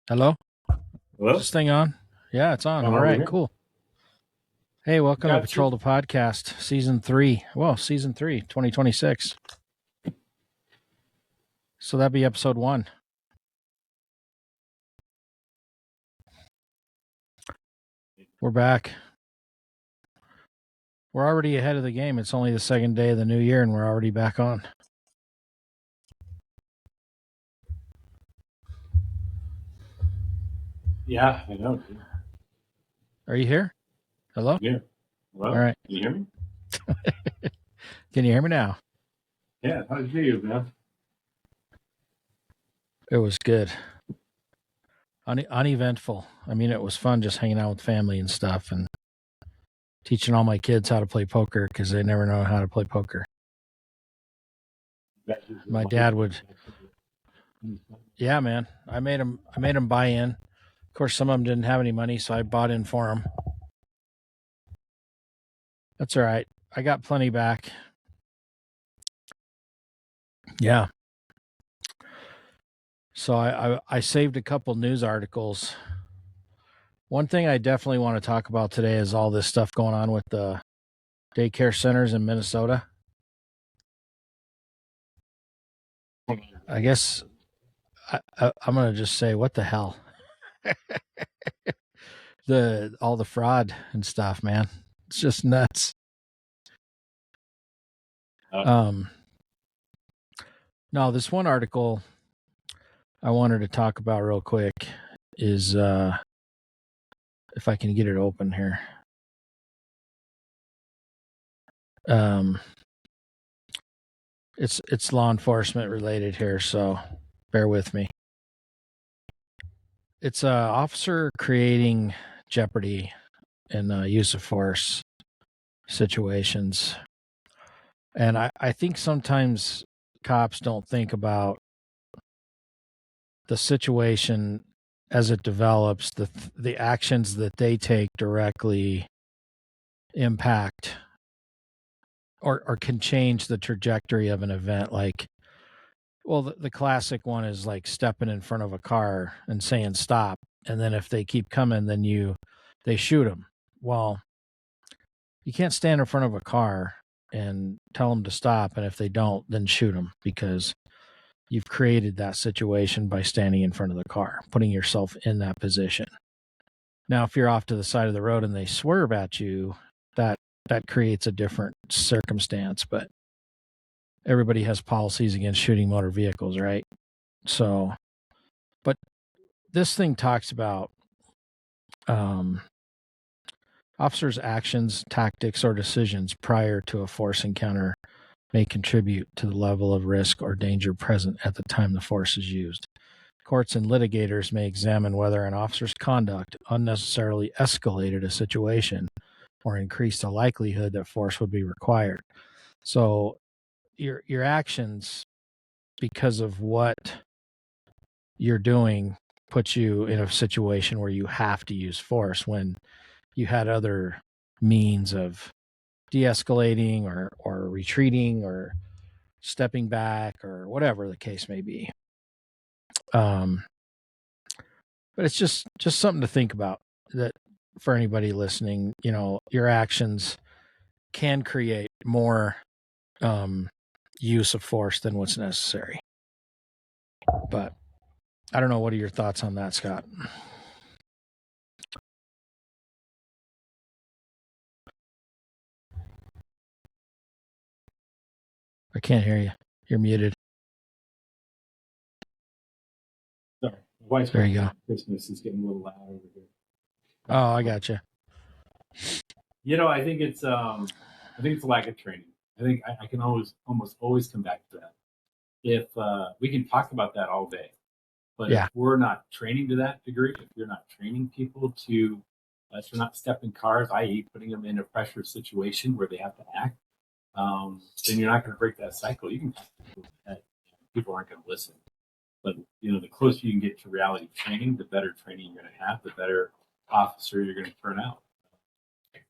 Hello? Is Hello? this thing on? Yeah, it's on. All Are we right, here? cool. Hey, welcome to Got you. Patrol the Podcast, Season 3. Well, Season 3, 2026. So that'd be Episode 1. We're back. We're already ahead of the game. It's only the second day of the new year, and we're already back on. Yeah, I know, dude. Are you here? Hello? Yeah. Hello? All right. Can you hear me? Can you hear me now? Yeah, how did you hear you, man? It was good. Uneventful. I mean, it was fun just hanging out with family and stuff and teaching all my kids how to play poker because they never know how to play poker. My dad would. Yeah, man. I made them buy in. Of course, some of them didn't have any money, so I bought in for them. That's all right. I got plenty back. Yeah. So I saved a couple news articles. One thing I definitely want to talk about today is all this stuff going on with the daycare centers in Minnesota. I guess I'm going to just say, what the hell? All the fraud and stuff, man. It's just nuts. No, this one article I wanted to talk about real quick is if I can get it open here. It's law enforcement related here, so bear with me. It's a officer creating Jeopardy in use of force situations. And I think sometimes cops don't think about the situation as it develops, the actions that they take directly impact or can change the trajectory of an event. Like, well, the classic one is like stepping in front of a car and saying stop, and then if they keep coming, then they shoot them. Well, you can't stand in front of a car and tell them to stop, and if they don't, then shoot them, because you've created that situation by standing in front of the car, putting yourself in that position. Now, if you're off to the side of the road and they swerve at you, that creates a different circumstance, but everybody has policies against shooting motor vehicles, right? So, but this thing talks about officers' actions, tactics, or decisions prior to a force encounter may contribute to the level of risk or danger present at the time the force is used. Courts and litigators may examine whether an officer's conduct unnecessarily escalated a situation or increased the likelihood that force would be required. So your actions, because of what you're doing, puts you in a situation where you have to use force when you had other means of de-escalating or retreating or stepping back or whatever the case may be. But it's just something to think about, that for anybody listening, your actions can create more use of force than what's necessary. But I don't know. What are your thoughts on that, Scott? I can't hear you. You're muted. Sorry. My wife's There you go. Christmas is getting a little loud over here. Oh, I got you. I think it's a lack of training. I think I can almost always come back to that. If we can talk about that all day, but Yeah. if we're not training to that degree, if you're not training people to not step in cars, i.e., putting them in a pressure situation where they have to act, then you're not going to break that cycle. You can talk to people that people aren't going to listen. But the closer you can get to reality training, the better training you're going to have, the better officer you're going to turn out.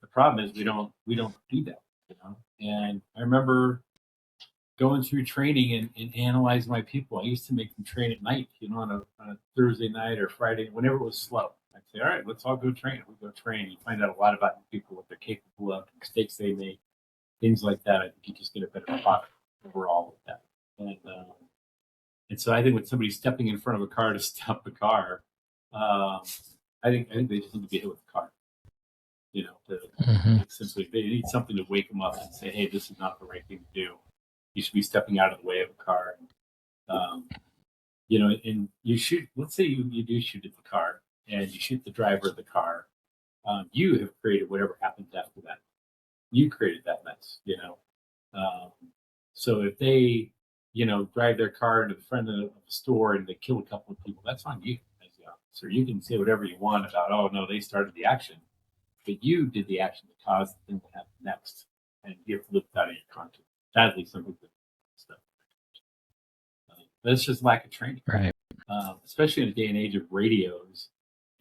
The problem is we don't do that. And I remember going through training and analyze my people. I used to make them train at night, on a Thursday night or Friday, whenever it was slow. I'd say, all right, let's all go train. We go train. You find out a lot about people, what they're capable of, mistakes they make, things like that. I think you just get a better product overall with that. And so I think when somebody's stepping in front of a car to stop the car, I think they just need to be hit with the car. Essentially, they need something to wake them up and say, "Hey, this is not the right thing to do. You should be stepping out of the way of a car." And you shoot. Let's say you do shoot at the car, and you shoot the driver of the car. You have created whatever happens after that. You created that mess. So if they, drive their car into the front of the store and they kill a couple of people, that's on you as the officer. You can say whatever you want about, oh no, they started the action, but you did the action that caused the thing to happen next, and you have to live that in your conscience. Sadly, some people stuff. That's just lack of training, right? Especially in a day and age of radios,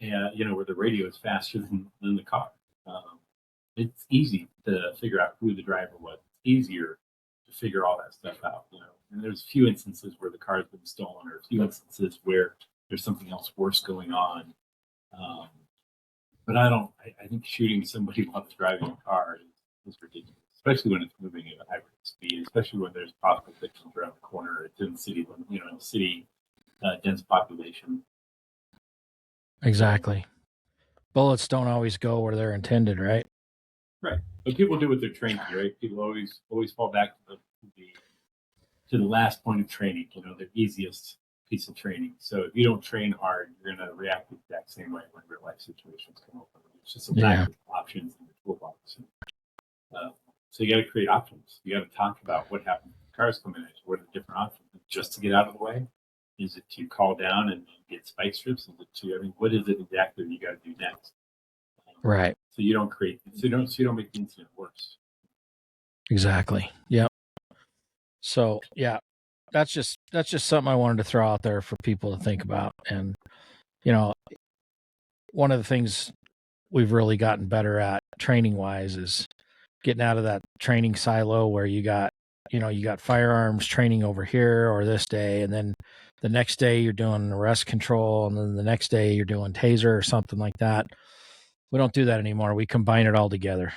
and where the radio is faster than the car. It's easy to figure out who the driver was. It's easier to figure all that stuff out. And there's a few instances where the car's been stolen, or a few instances where there's something else worse going on. But I think shooting somebody while they're driving a car is ridiculous, especially when it's moving at a high rate of speed, especially when there's possible victims around the corner. It's in city, dense population. Exactly. Bullets don't always go where they're intended, right? Right. But people do what they're trained to, right? People always fall back to the last point of training, the easiest piece of training. So if you don't train hard, you're going to react the exact same way when real life situations come up. It's just a lack of options in the toolbox. So you got to create options. You got to talk about what happens when cars come in. What are the different options? Just to get out of the way? Is it to call down and get spike strips? Is it what is it exactly you got to do next? Right. So you don't make the incident worse. Exactly. Yep. So yeah, that's just something I wanted to throw out there for people to think about. And one of the things we've really gotten better at training wise is getting out of that training silo where you got firearms training over here or this day, and then the next day you're doing arrest control, and then the next day you're doing taser or something like that. We don't do that anymore. We combine it all together.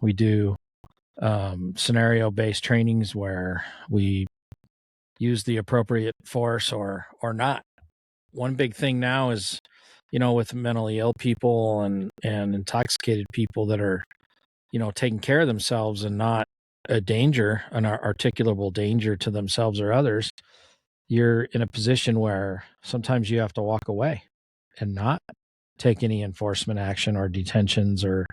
We do scenario-based trainings where we use the appropriate force or not. One big thing now is, with mentally ill people and intoxicated people that are, taking care of themselves and not a danger, an articulable danger to themselves or others, you're in a position where sometimes you have to walk away and not take any enforcement action or detentions or,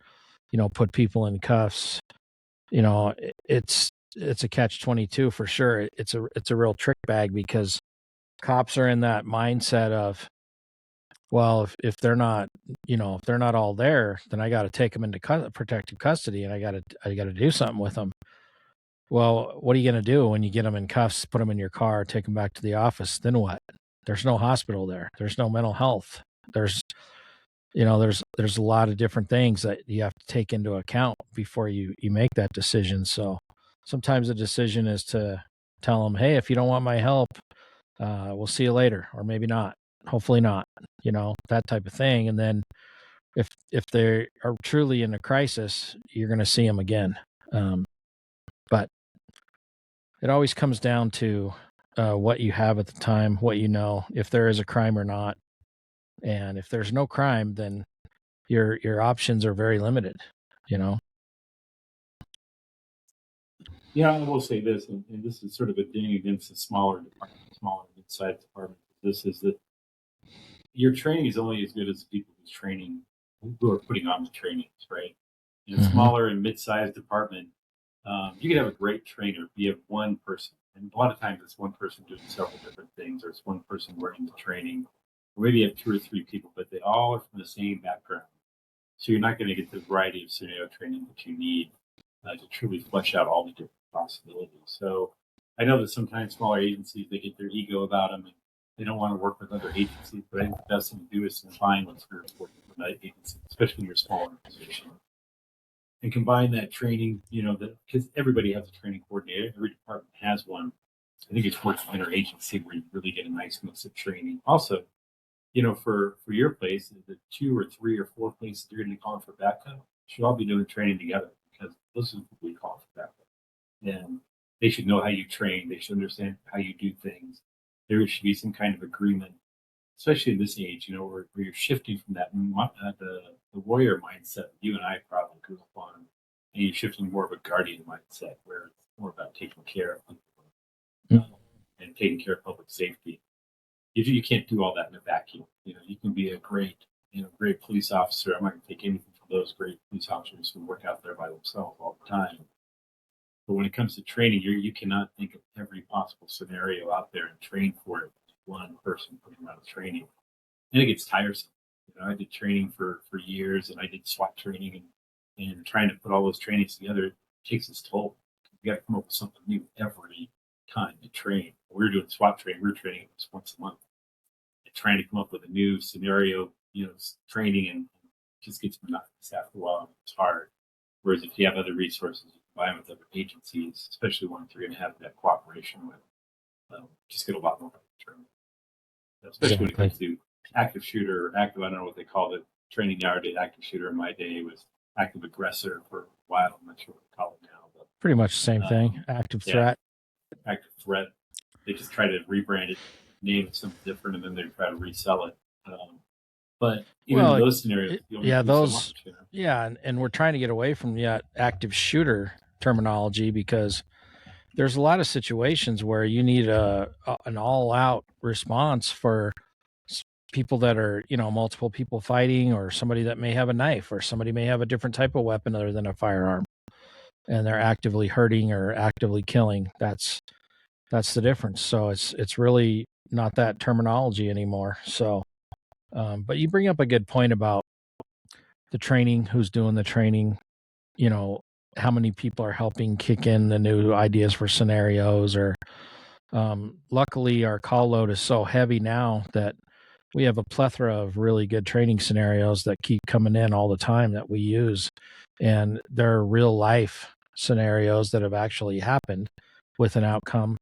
put people in cuffs. It's a catch-22 for sure. It's a real trick bag because cops are in that mindset of, well, if they're not, if they're not all there, then I got to take them into protective custody and I got to do something with them. Well, what are you going to do when you get them in cuffs, put them in your car, take them back to the office? Then what? There's no hospital there. There's no mental health. There's a lot of different things that you have to take into account before you make that decision. So sometimes the decision is to tell them, hey, if you don't want my help, we'll see you later, or maybe not. Hopefully not, that type of thing. And then if they are truly in a crisis, you're going to see them again. But it always comes down to what you have at the time, what if there is a crime or not. And if there's no crime, then your options are very limited, Yeah, I will say this, and this is sort of a ding against the smaller mid-sized department. This is that your training is only as good as the people who are putting on the trainings, right? In a smaller and mid-sized department, you can have a great trainer. You have one person, and a lot of times it's one person doing several different things, or it's one person working the training, or maybe you have 2 or 3 people, but they all are from the same background. So you're not going to get the variety of scenario training that you need to truly flesh out all the different possibilities. So I know that sometimes smaller agencies, they get their ego about them and they don't want to work with other agencies, but I think the best thing to do is to find what's working with that agency, especially when you're a small organization. and combine that training, because everybody has a training coordinator. Every department has one. I think it's worth interagency where you really get a nice mix of training. Also, for your place, the 2 or 3 or 4 places you're going to call for backup should all be doing training together because those are what we call for backup. And they should know how you train. They should understand how you do things. There should be some kind of agreement, especially in this age, where you're shifting from the warrior mindset that you and I probably grew up on, and you're shifting more of a guardian mindset where it's more about taking care of people and taking care of public safety. You can't do all that in a vacuum. You can be a great police officer. I'm not going to take anything from those great police officers who work out there by themselves all the time. But when it comes to training, you cannot think of every possible scenario out there and train for it. One person putting around training, and it gets tiresome. I did training for years, and I did SWAT training, and trying to put all those trainings together takes its toll. You got to come up with something new every time you train. We were doing SWAT training. We were training once a month, and trying to come up with a new scenario, training, and it just gets monotonous after a while. It's hard. Whereas if you have other resources, you combine with other agencies, especially ones you're going to have that cooperation with, just get a lot more training. Especially when it comes to active shooter or active, I don't know what they called it. Training nowadays, active shooter in my day was active aggressor for a while. I'm not sure what they call it now. But, pretty much the same thing. Active threat. Active threat. They just try to rebrand it, name it something different, and then they try to resell it. But even in those scenarios, and we're trying to get away from active shooter terminology because there's a lot of situations where you need an all-out response for people that are, multiple people fighting, or somebody that may have a knife, or somebody may have a different type of weapon other than a firearm, and they're actively hurting or actively killing. That's the difference. So it's really not that terminology anymore. So, but you bring up a good point about the training, who's doing the training, how many people are helping kick in the new ideas for scenarios, or luckily our call load is so heavy now that we have a plethora of really good training scenarios that keep coming in all the time that we use. And they're real life scenarios that have actually happened with an outcome,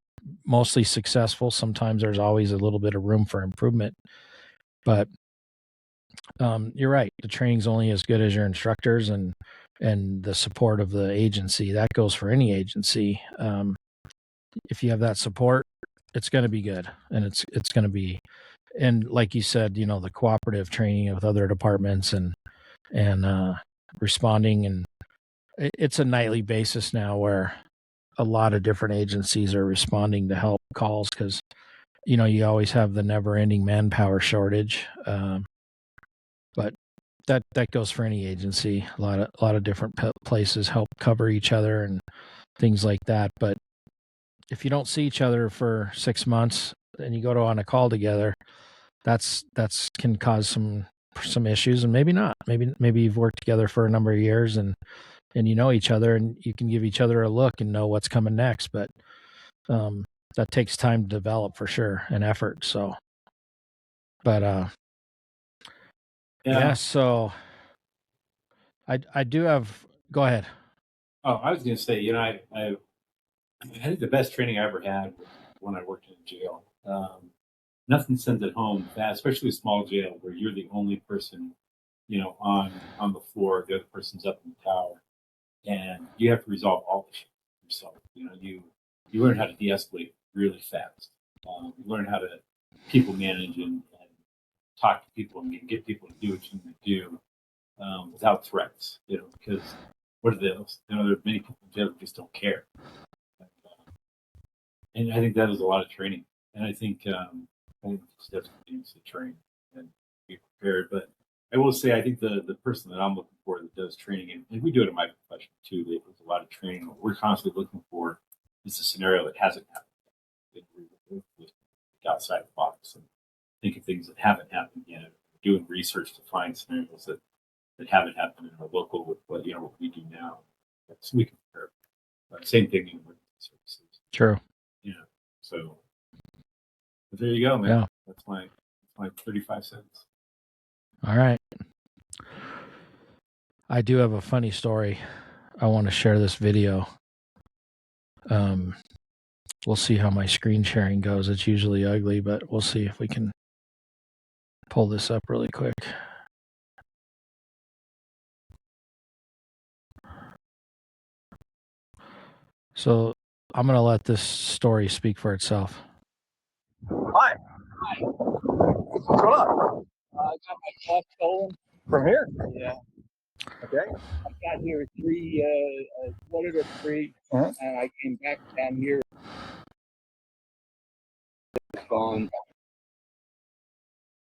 mostly successful. Sometimes there's always a little bit of room for improvement, but you're right. The training's only as good as your instructors and the support of the agency. That goes for any agency. If you have that support, it's going to be good, and it's going to be, and like you said, the cooperative training with other departments and responding, and it's a nightly basis now where a lot of different agencies are responding to help calls because you always have the never-ending manpower shortage. But that goes for any agency. A lot of different places help cover each other and things like that. But if you don't see each other for 6 months and you go on a call together, that's can cause some issues, and maybe not. Maybe you've worked together for a number of years and you know each other and you can give each other a look and know what's coming next. But that takes time to develop for sure, and effort. So, but so I do have. Go ahead. Oh, I was going to say, I think the best training I ever had was when I worked in jail. Nothing sends it home fast, especially a small jail where you're the only person, on the floor. The other person's up in the tower, and you have to resolve all the shit yourself. You learn how to de-escalate really fast. You learn how to people manage and talk to people and get people to do what you need to do without threats. Because what are those? There are many people in jail who just don't care. And I think that is a lot of training. And I think it's definitely needs to train and be prepared. But I will say, I think the person that I'm looking for that does training, and we do it in my profession too, there's a lot of training. What we're constantly looking for is a scenario that hasn't happened. We're outside the box and think of things that haven't happened yet. Doing research to find scenarios that haven't happened in our local with what we do now. So we can compare. Same thing in emergency services. True. So but there you go, man. Yeah. That's my 35 cents. All right. I do have a funny story I want to share this video. We'll see how my screen sharing goes. It's usually ugly, but we'll see if we can pull this up really quick. So I'm going to let this story speak for itself. Hi. What's going on? I got my car stolen. From here? Yeah. Okay. I got here at quarter to 3, and I came back down here. It's gone.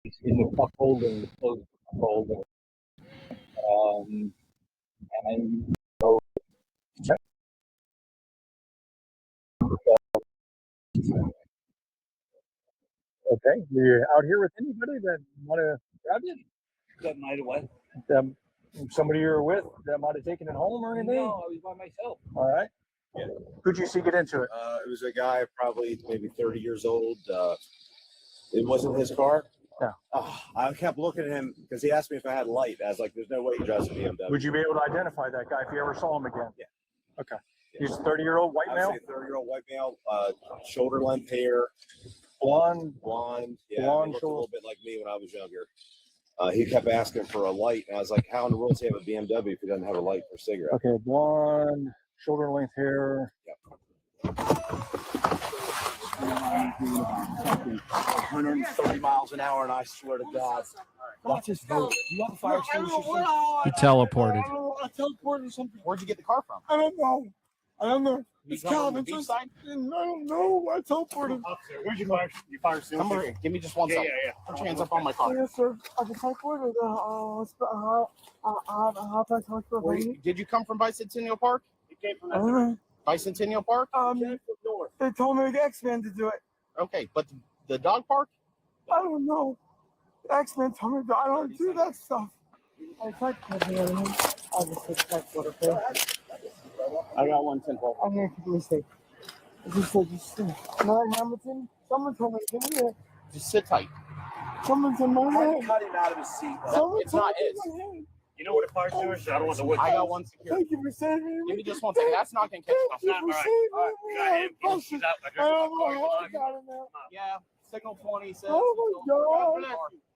It's in the cup holder, the closed cup holder. And so, okay, you're out here with anybody that want to grab you? That might have what? Somebody you were with that might have taken it home or anything? No, I was by myself. All right. Yeah. Who'd you see get into it? It was a guy probably maybe 30 years old. It wasn't his car. No. I kept looking at him because he asked me if I had light. I was like, there's no way he drives a BMW. Would you be able to identify that guy if you ever saw him again? Yeah. Okay. He's a 30-year-old white male? 30-year-old white male, shoulder length hair. Blonde. Yeah, blonde, he looked a little bit like me when I was younger. He kept asking for a light, and I was like, how in the world does he have a BMW if he doesn't have a light for a cigarette? Okay, blonde, shoulder length hair. Yep. 130 miles an hour, and I swear to God. Watch this vote. Do you have a fire extinguisher? He teleported. I teleported or something. Where'd you get the car from? I don't know. It's Calvin. Beach side? I don't know. I teleported. Officer, where's your fire extinguisher? Come here. Give me just one second. Yeah. Put your hands up on my car. Yes, sir. I just teleported. How can I teleport? Did you come from Bicentennial Park? You came from I don't know. Bicentennial Park? north. They told me the X-Men to do it. Okay, but the dog park? I don't know. The X-Men told me I don't do that stuff. I just teleport, okay? I got 110. I'm gonna keep a mistake. I just said, no, Hamilton. Someone told me to give me it. Just sit tight. Someone's in my head. Cut him out of his seat. It's told not me his. in my head. You know what a fire extinguisher is? I don't want the wood. I got one secure. Thank you for saving me. Give me just one second. That's not going to catch Thank stuff. you Not for right. saving All right, me. got him. I'm He's out. I don't know how I got it now. Yeah, signal 20 says. Oh my God.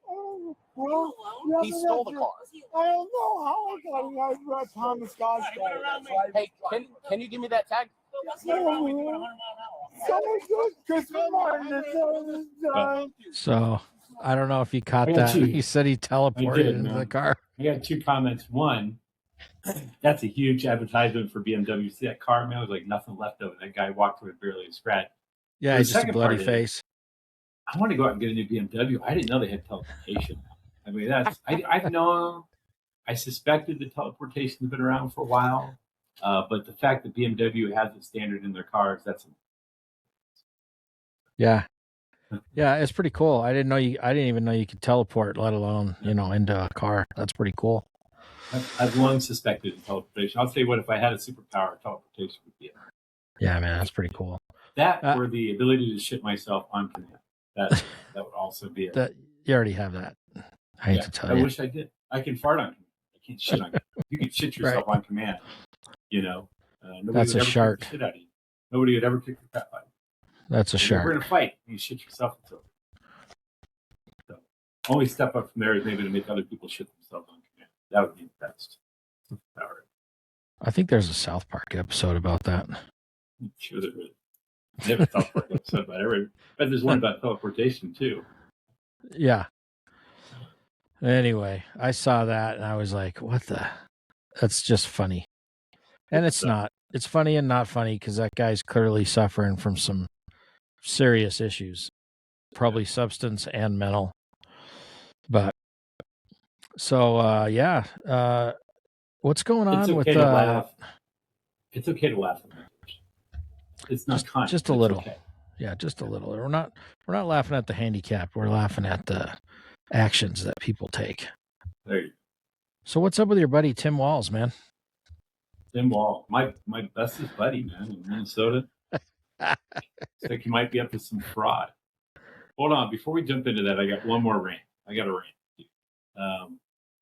Oh, well, He stole the car. I don't know how I got it. I brought Thomas God's car. Hey, can you give me that tag? Someone good Christmas Martin to tell this time. So I don't know if you caught I got that. you. He said he teleported into man. the car. I got 2 comments. One, that's a huge advertisement for BMW. See that car, man? It was like nothing left of it. That guy walked with barely a scratch. Yeah, The he's just a second bloody part is- face. I want to go out and get a new BMW. I didn't know they had teleportation. I mean, that's I've known. I suspected the teleportation has been around for a while, but the fact that BMW has a standard in their cars, that's Yeah. Yeah, it's pretty cool. I didn't even know you could teleport, let alone, into a car. That's pretty cool. I've long suspected teleportation. I'll tell you what, if I had a superpower, teleportation would be it. Yeah, man, that's pretty cool. That or the ability to shit myself on command. That would also be it. You already have that. I hate to tell I you. wish I did. I can fart on command. I can't shit on command. You can shit yourself on command. Nobody That's would a ever shark. kick the shit out of you. Nobody would ever kick the crap out of you. That's a If we're in shark. a fight. You shit yourself. It's over. So, only step up from there is maybe to make other people shit themselves on command. That would be the best. Power. I think there's a South Park episode about that. I'm sure there is. I never thought about an episode about it. But there's one about teleportation too. Yeah. Anyway, I saw that and I was like, what the? That's just funny. And it's not. It's funny and not funny because that guy's clearly suffering from some serious issues, probably substance and mental. But so, what's going on It's okay with to laugh. It's okay to laugh at that. It's not kind. Just a It's little. okay. Yeah, just a little. We're not laughing at the handicap. We're laughing at the actions that people take. There you go. So what's up with your buddy Tim Walls, man? Tim Wall, my bestest buddy, man, in Minnesota. It's like he might be up to some fraud. Hold on, before we jump into that, I got one more rant. I got a rant.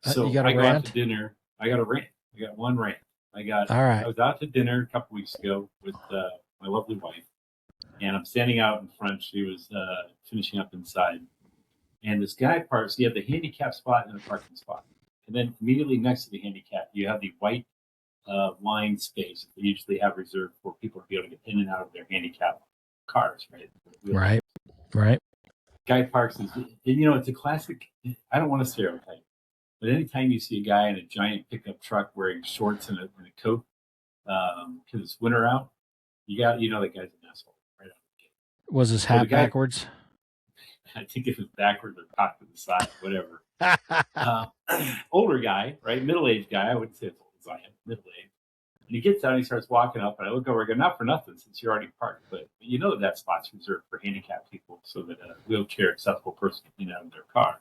So You got a I go out rant? to dinner. I got a rant. I got one rant. I right. was out to dinner a couple weeks ago with my lovely wife, and I'm standing out in front. She was finishing up inside, and this guy parks. You have the handicap spot and a parking spot, and then immediately next to the handicap, you have the white line space that they usually have reserved for people to be able to get in and out of their handicap cars, right? Right. Right. Guy parks is, it's a classic. I don't want to stereotype, but anytime you see a guy in a giant pickup truck wearing shorts and a coat because it's winter out, that guy's an asshole, right? Was his hat backwards? I think it was backwards or cocked to the side, whatever. Older guy, right? Middle-aged guy. I wouldn't say it's old as I am, middle-aged. And he gets out and he starts walking up, and I look over and go, not for nothing, since you're already parked, but you know that spot's reserved for handicapped people so that a wheelchair accessible person can get out of their car.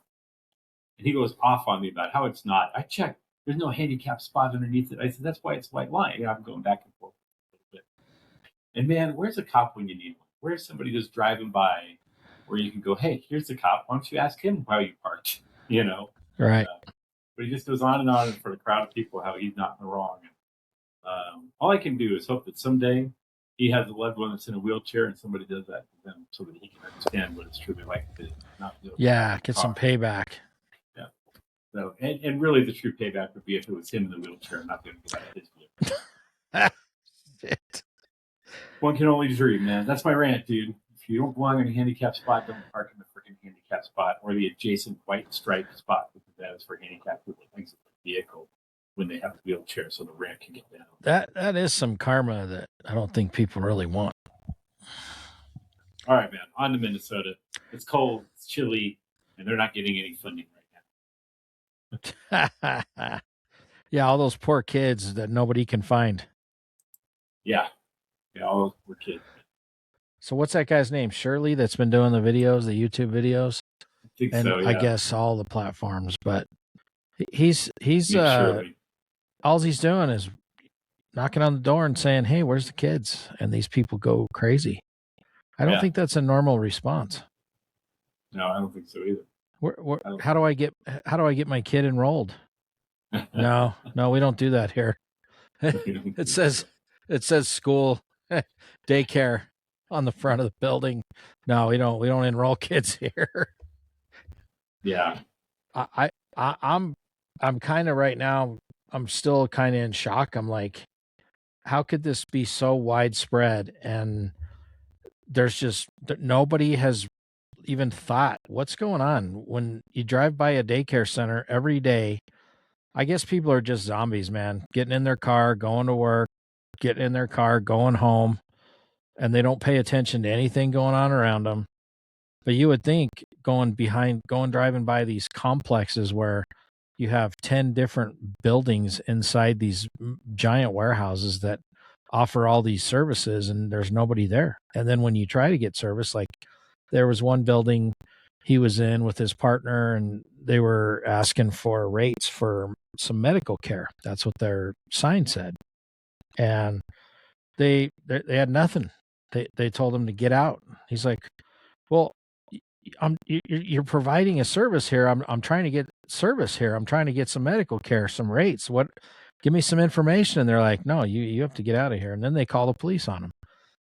And he goes off on me about how it's not. I checked. There's no handicap spot underneath it. I said, that's why it's white line. Yeah, I'm going back and forth a little bit. And man, where's a cop when you need one? Where's somebody just driving by where you can go, hey, here's the cop. Why don't you ask him why you parked? Right. But he just goes on and on in front of a crowd of people how he's not in the wrong. All I can do is hope that someday he has a loved one that's in a wheelchair and somebody does that to them so that he can understand what it's truly like to not be able to get some payback. Yeah. So, and really the true payback would be if it was him in the wheelchair and not going to get out of his wheelchair. Shit. One can only dream, man. That's my rant, dude. If you don't belong in a handicap spot, don't park in the freaking handicap spot or the adjacent white striped spot, because that is for handicapped people that exit the vehicle when they have a wheelchair so the ramp can get down. That is some karma that I don't think people really want. All right, man. On to Minnesota. It's cold, it's chilly, and they're not getting any funding right now. Yeah, all those poor kids that nobody can find. Yeah, all those poor kids. So what's that guy's name? Shirley, that's been doing the videos, the YouTube videos? I think and so, yeah. I guess all the platforms, but he's all he's doing is knocking on the door and saying, hey, where's the kids? And these people go crazy. I don't think that's a normal response. No, I don't think so either. How do I get my kid enrolled? No, we don't do that here. It says school daycare on the front of the building. No, we don't enroll kids here. Yeah. I'm kind of right now, I'm still kind of in shock. I'm like, how could this be so widespread? And there's just, nobody has even thought, what's going on? When you drive by a daycare center every day, I guess people are just zombies, man, getting in their car, going to work, getting in their car, going home, and they don't pay attention to anything going on around them. But you would think driving by these complexes where you have 10 different buildings inside these giant warehouses that offer all these services, and there's nobody there. And then when you try to get service, like there was one building he was in with his partner, and they were asking for rates for some medical care. That's what their sign said. And they had nothing. They told him to get out. He's like, well, you're providing a service here. I'm trying to get service here. I'm trying to get some medical care, some rates. What? Give me some information. And they're like, no, you have to get out of here. And then they call the police on him.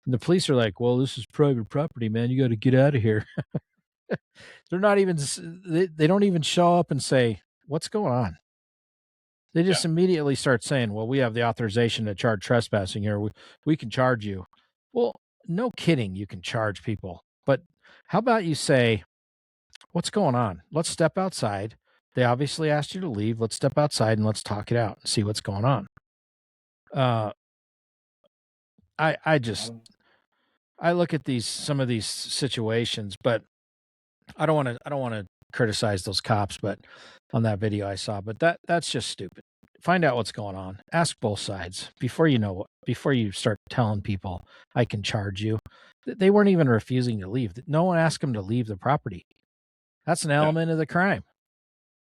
And the police are like, well, this is private property, man. You got to get out of here. They're not even. They don't even show up and say, what's going on. They just immediately start saying, well, we have the authorization to charge trespassing here. We can charge you. Well, no kidding. You can charge people. But how about you say, what's going on? Let's step outside. They obviously asked you to leave. Let's step outside and let's talk it out and see what's going on. I look at some of these situations, but I don't want to criticize those cops, but on that video I saw, but that's just stupid. Find out what's going on. Ask both sides before you start telling people I can charge you. They weren't even refusing to leave. No one asked them to leave the property. That's an element of the crime.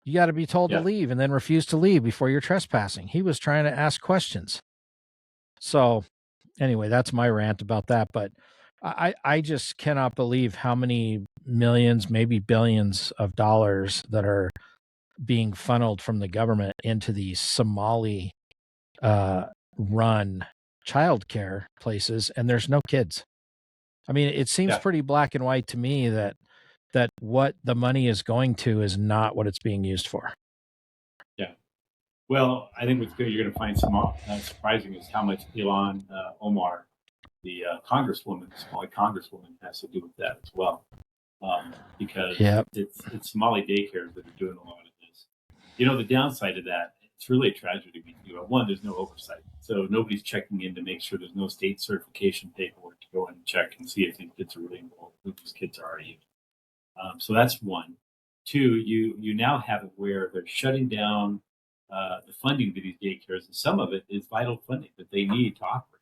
You got to be told to leave and then refuse to leave before you're trespassing. He was trying to ask questions. So anyway, that's my rant about that. But I just cannot believe how many millions, maybe billions of dollars that are being funneled from the government into these Somali run childcare places and there's no kids. I mean, it seems pretty black and white to me that what the money is going to is not what it's being used for. Yeah. Well, I think what's good, you're going to find surprising is how much Ilhan Omar, the congresswoman, Somali congresswoman, has to do with that as well. Because it's Somali daycares that are doing a lot of this. You know, the downside of that, it's really a tragedy. One, there's no oversight. So nobody's checking in to make sure there's no state certification paperwork to go in and check and see if these kids are really involved, who these kids are even. So that's one. Two, you now have it where they're shutting down the funding to these daycares, and some of it is vital funding that they need to operate.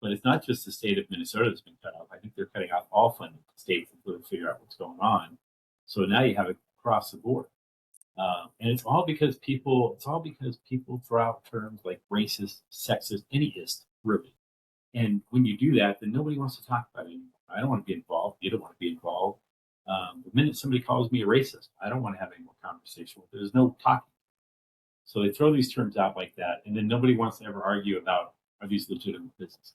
But it's not just the state of Minnesota that's been cut off. I think they're cutting off all funding to states to figure out what's going on. So now you have it across the board, and it's all because people throw out terms like racist, sexist, anyist, really. And when you do that, then nobody wants to talk about it anymore. I don't want to be involved. You don't want to be involved. The minute somebody calls me a racist, I don't want to have any more conversation with. There's no talking. So they throw these terms out like that, and then nobody wants to ever argue about, are these legitimate businesses?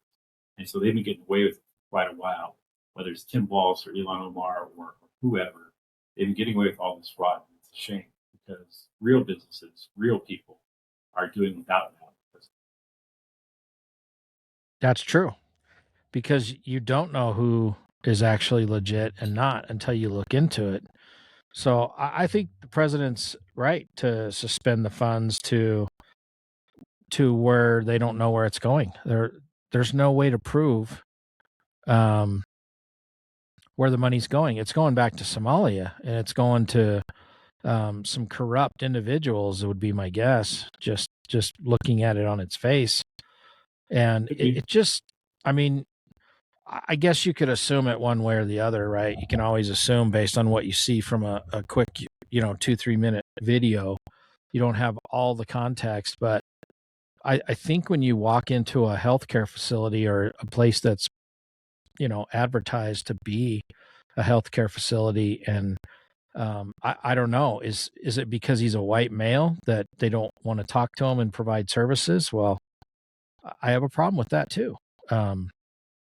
And so they've been getting away with it for quite a while, whether it's Tim Walsh or Ilhan Omar or whoever. They've been getting away with all this fraud. And it's a shame because real businesses, real people are doing without that. That's true, because you don't know who is actually legit and not until you look into it. So I think the president's right to suspend the funds to where they don't know where it's going. There's no way to prove where the money's going. It's going back to Somalia, and it's going to some corrupt individuals, would be my guess, just looking at it on its face. And it just, I mean, I guess you could assume it one way or the other, right? You can always assume based on what you see from a quick, 2-3 minute video. You don't have all the context, but I think when you walk into a healthcare facility or a place that's, advertised to be a healthcare facility, and I don't know, is it because he's a white male that they don't want to talk to him and provide services? Well, I have a problem with that too.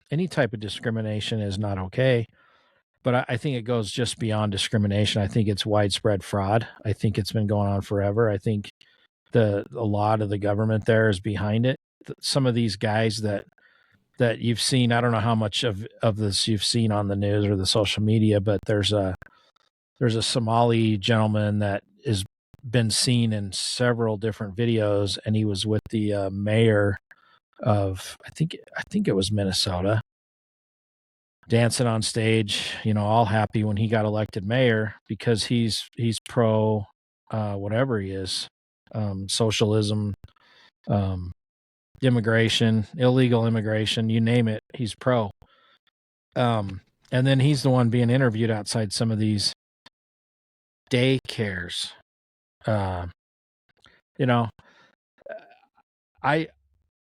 Any type of discrimination is not okay, but I think it goes just beyond discrimination. I think it's widespread fraud. I think it's been going on forever. I think a lot of the government there is behind it. Some of these guys that you've seen, I don't know how much of this you've seen on the news or the social media, but there's a Somali gentleman that has been seen in several different videos, and he was with the mayor of I think it was Minnesota, dancing on stage, all happy when he got elected mayor because he's pro whatever he is, socialism, immigration, illegal immigration, you name it, he's pro. And then he's the one being interviewed outside some of these daycares.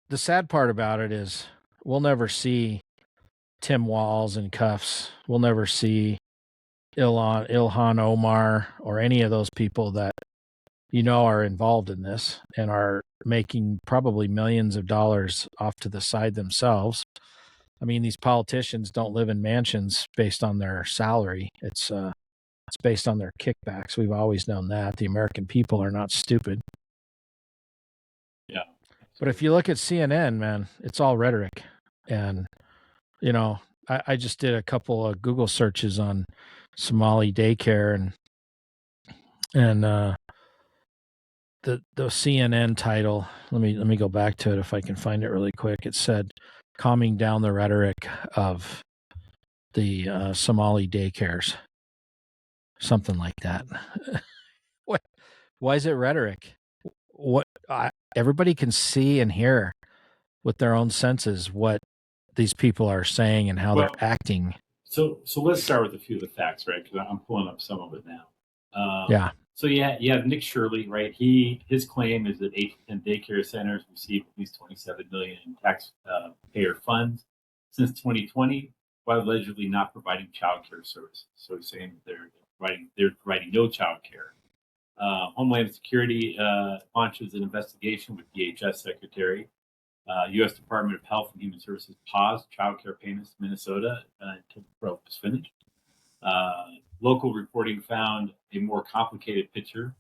The sad part about it is we'll never see Tim Walls in cuffs. We'll never see Ilhan Omar or any of those people that are involved in this and are making probably millions of dollars off to the side themselves. I mean, these politicians don't live in mansions based on their salary. It's based on their kickbacks. We've always known that. The American people are not stupid. Yeah. But if you look at CNN, man, it's all rhetoric. And, I just did a couple of Google searches on Somali daycare, and the CNN title, let me go back to it if I can find it really quick. It said, calming down the rhetoric of the Somali daycares. Something like that. Why is it rhetoric? Everybody can see and hear with their own senses what these people are saying and how they're acting. So let's start with a few of the facts, right? Because I'm pulling up some of it now. Yeah. So you have Nick Shirley, right? His claim is that 8 to 10 daycare centers received at least $27 million in taxpayer funds since 2020, while allegedly not providing child care services. So he's saying they're providing no child care. Homeland Security launches an investigation with DHS Secretary U.S. Department of Health and Human Services paused child care payments to Minnesota until the probe was finished. Local reporting found a more complicated picture.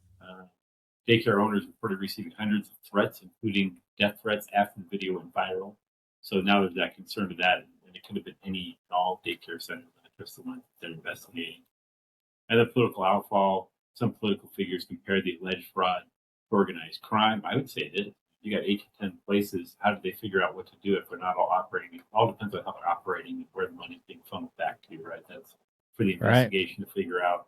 Daycare owners reported receiving hundreds of threats, including death threats after the video went viral. So now there's that concern of that, and it could have been any and all daycare centers, not just the ones they're investigating. And the political outfall, some political figures compared the alleged fraud to organized crime. I would say it is. You got 8 to 10 places. How did they figure out what to do if they're not all operating? It all depends on how they're operating and where the money's being funneled back to, right? That's for the investigation to figure out.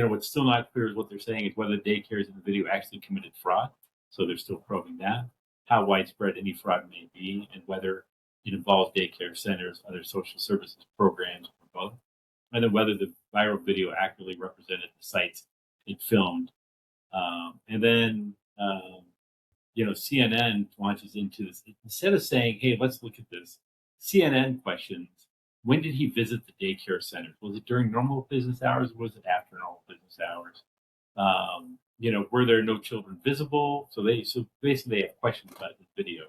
What's still not clear is what they're saying is whether the daycares in the video actually committed fraud. So they're still probing that, how widespread any fraud may be, and whether it involves daycare centers, other social services programs, or both. And then whether the viral video accurately represented the sites it filmed. CNN launches into this. Instead of saying, hey, let's look at this, CNN questions, when did he visit the daycare centers? Was it during normal business hours or was it after normal business hours? Were there no children visible? So basically they have questions about this video.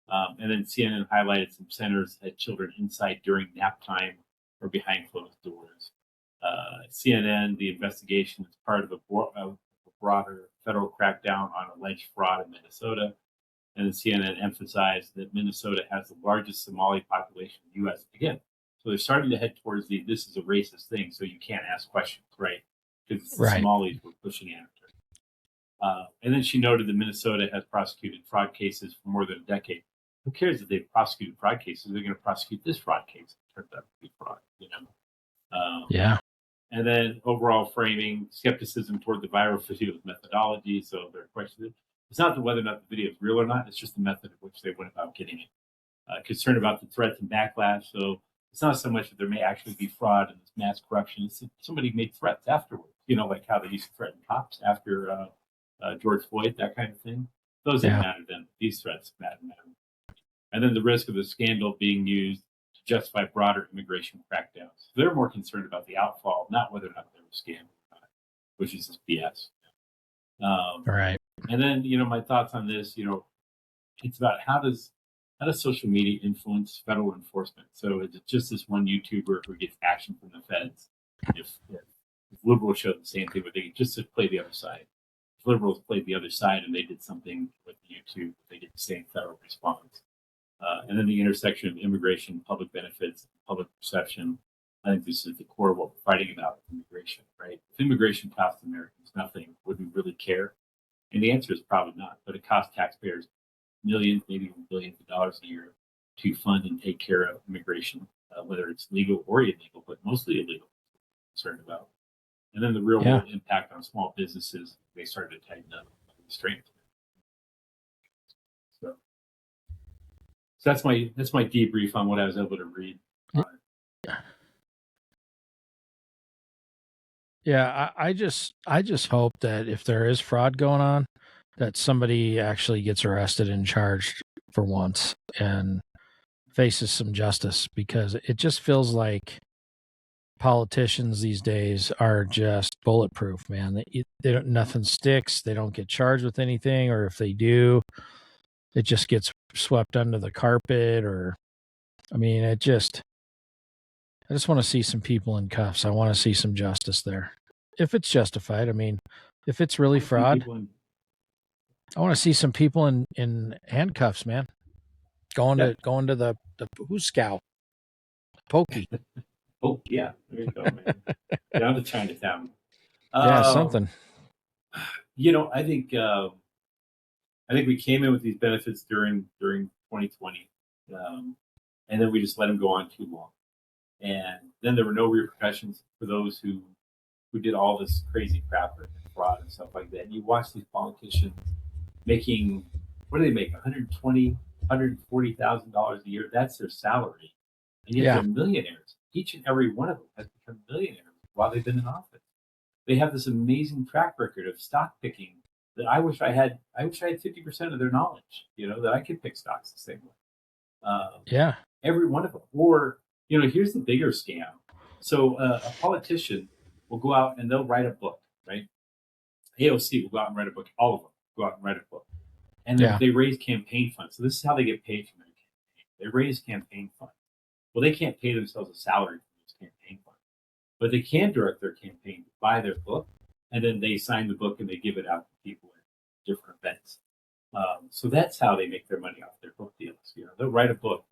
And then CNN highlighted some centers had children inside during nap time or behind closed doors. CNN, the investigation is part of a broader federal crackdown on alleged fraud in Minnesota. And then CNN emphasized that Minnesota has the largest Somali population in the U.S. Again, so they're starting to head towards this is a racist thing, so you can't ask questions, right? Because it's the Somalis we're pushing after. And then she noted that Minnesota has prosecuted fraud cases for more than a decade. Who cares if they've prosecuted fraud cases? They're going to prosecute this fraud case. It turns out to be fraud, And then overall framing, skepticism toward the viral video's methodology. So their question, it's not whether or not the video is real or not, it's just the method in which they went about getting it. Concerned about the threats and backlash. So it's not so much that there may actually be fraud and this mass corruption. It's that somebody made threats afterwards, like how they used to threaten cops after George Floyd, that kind of thing. Those didn't matter then. These threats matter. And then the risk of the scandal being used to justify broader immigration crackdowns. So they're more concerned about the outfall, not whether or not there was scandal or not, which is just BS. Right. And then, my thoughts on this, it's about how does social media influence federal enforcement? So is it just this one YouTuber who gets action from the feds? If liberals show the same thing, but they just play the other side. If liberals played the other side and they did something with YouTube, they get the same federal response. And then the intersection of immigration, public benefits, public perception. I think this is the core of what we're fighting about with immigration, right? If immigration costs Americans nothing, would we really care? And the answer is probably not, but it costs taxpayers millions, maybe even billions of dollars a year to fund and take care of immigration, whether it's legal or illegal, but mostly illegal, I'm concerned about. And then the real world impact on small businesses, they started to tighten up the strength. So that's my debrief on what I was able to read. Yeah, I just hope that if there is fraud going on, that somebody actually gets arrested and charged for once and faces some justice, because it just feels like politicians these days are just bulletproof, man. They don't, nothing sticks. They don't get charged with anything, or if they do, it just gets swept under the carpet. I just want to see some people in cuffs. I want to see some justice there, if it's justified. If it's really fraud, I want to see some people in handcuffs, man. Going to the who's scout, pokey. Oh yeah, there you go, man. Down to Chinatown. Something. I think we came in with these benefits during 2020, and then we just let them go on too long, and then there were no repercussions for those who did all this crazy crap and fraud and stuff like that. And you watch these politicians making, what do they make? $120,000, $140,000 a year. That's their salary, and yet they're millionaires. Each and every one of them has become millionaires while they've been in office. They have this amazing track record of stock picking that I wish I had 50% of their knowledge, that I could pick stocks the same way. Every one of them. Or, here's the bigger scam. So a politician will go out and they'll write a book, right? AOC will go out and write a book. All of them go out and write a book. and Yeah. they raise campaign funds. So this is how they get paid from their campaign. They raise campaign funds. Well, they can't pay themselves a salary from those campaign funds, but they can direct their campaign to buy their book, and then they sign the book and they give it out to people at different events. So that's how they make their money off their book deals. They'll write a book,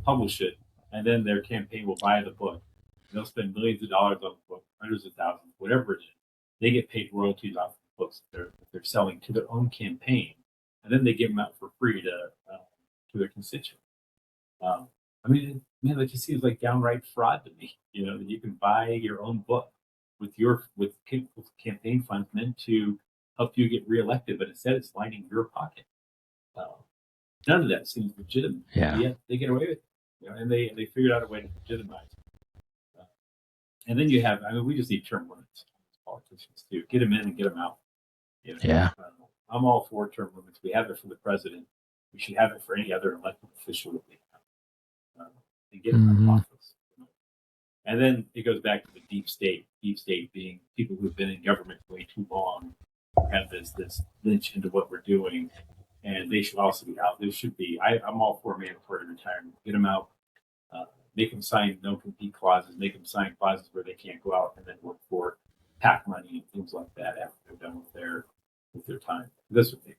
publish it, and then their campaign will buy the book. They'll spend millions of dollars on the book, hundreds of thousands, whatever it is. They get paid royalties off the books that they're selling to their own campaign, and then they give them out for free to their constituents. I mean, man, that just seems like downright fraud to me. That you can buy your own book with campaign funds meant to help you get reelected, but instead it's lining your pocket. None of that seems legitimate. Yeah. Yet they get away with it, and they figured out a way to legitimize it. And then you have, we just need term limits as politicians too. Get them in and get them out. Yeah. I'm all for term limits. We have it for the president. We should have it for any other elected official that we have. And get them out of office. And then it goes back to the deep state. Deep state being people who've been in government way too long, have this lynch into what we're doing, and they should also be out. There should be. I'm all for mandatory retirement. Get them out. Make them sign no-compete clauses. Make them sign clauses where they can't go out and then work for PAC money and things like that after they're done with their time. That's what they do.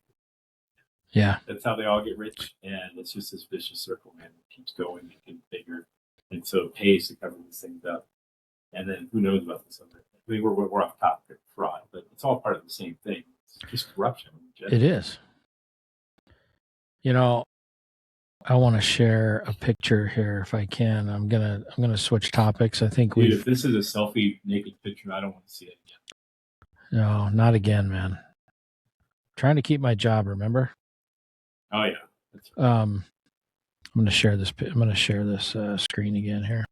Yeah. That's how they all get rich, and it's just this vicious circle, man. It keeps going and getting bigger, and so it pays to cover these things up. And then who knows about this other? I mean, we're off topic, fraud, but it's all part of the same thing. It's just corruption. It is. I want to share a picture here if I can. I'm gonna switch topics. I think Dude, if this is a selfie naked picture, I don't want to see it again. No, not again, man. I'm trying to keep my job, remember? Oh yeah. That's right. I'm gonna share this. I'm gonna share this screen again here.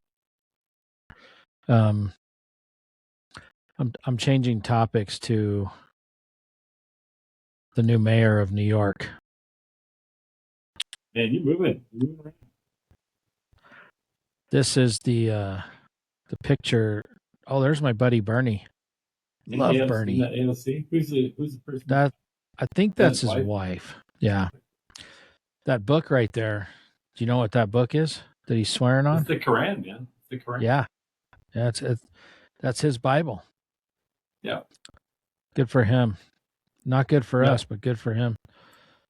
I'm changing topics to the new mayor of New York. Man, you're moving around. This is the picture. Oh, there's my buddy Bernie. Love ALC, Bernie. That ALC. Who's the person? That I think that's his wife? wife. Yeah. That book right there. Do you know what that book is that he's swearing on? It's the Quran, man. It's the Quran. Yeah. That's his Bible. Yeah. Good for him. Not good for Yeah. us, but good for him.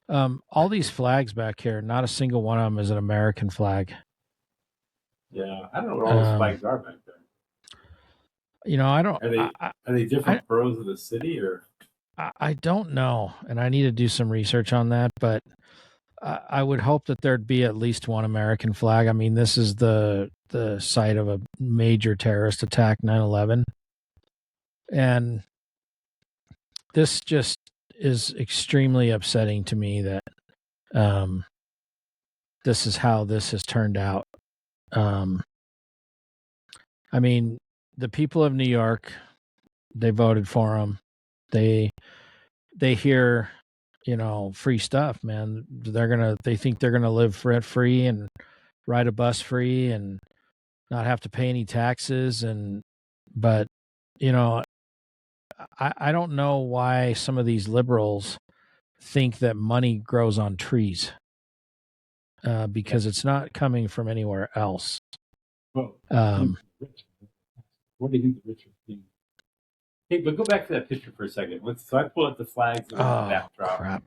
All these flags back here, not a single one of them is an American flag. Yeah. I don't know what all those flags are back there. I don't. Are they different boroughs of the city, or? I don't know, and I need to do some research on that. But I would hope that there'd be at least one American flag. I mean, this is the site of a major terrorist attack, 9/11, and this just is extremely upsetting to me that this is how this has turned out. I mean, the people of New York, they voted for him. They hear, free stuff, man. They think they're gonna live rent free and ride a bus free and not have to pay any taxes. But I don't know why some of these liberals think that money grows on trees, because it's not coming from anywhere else. Well, what do you think the rich are being? Hey, but go back to that picture for a second. So I pulled up the flags that are in the backdrop. Crap.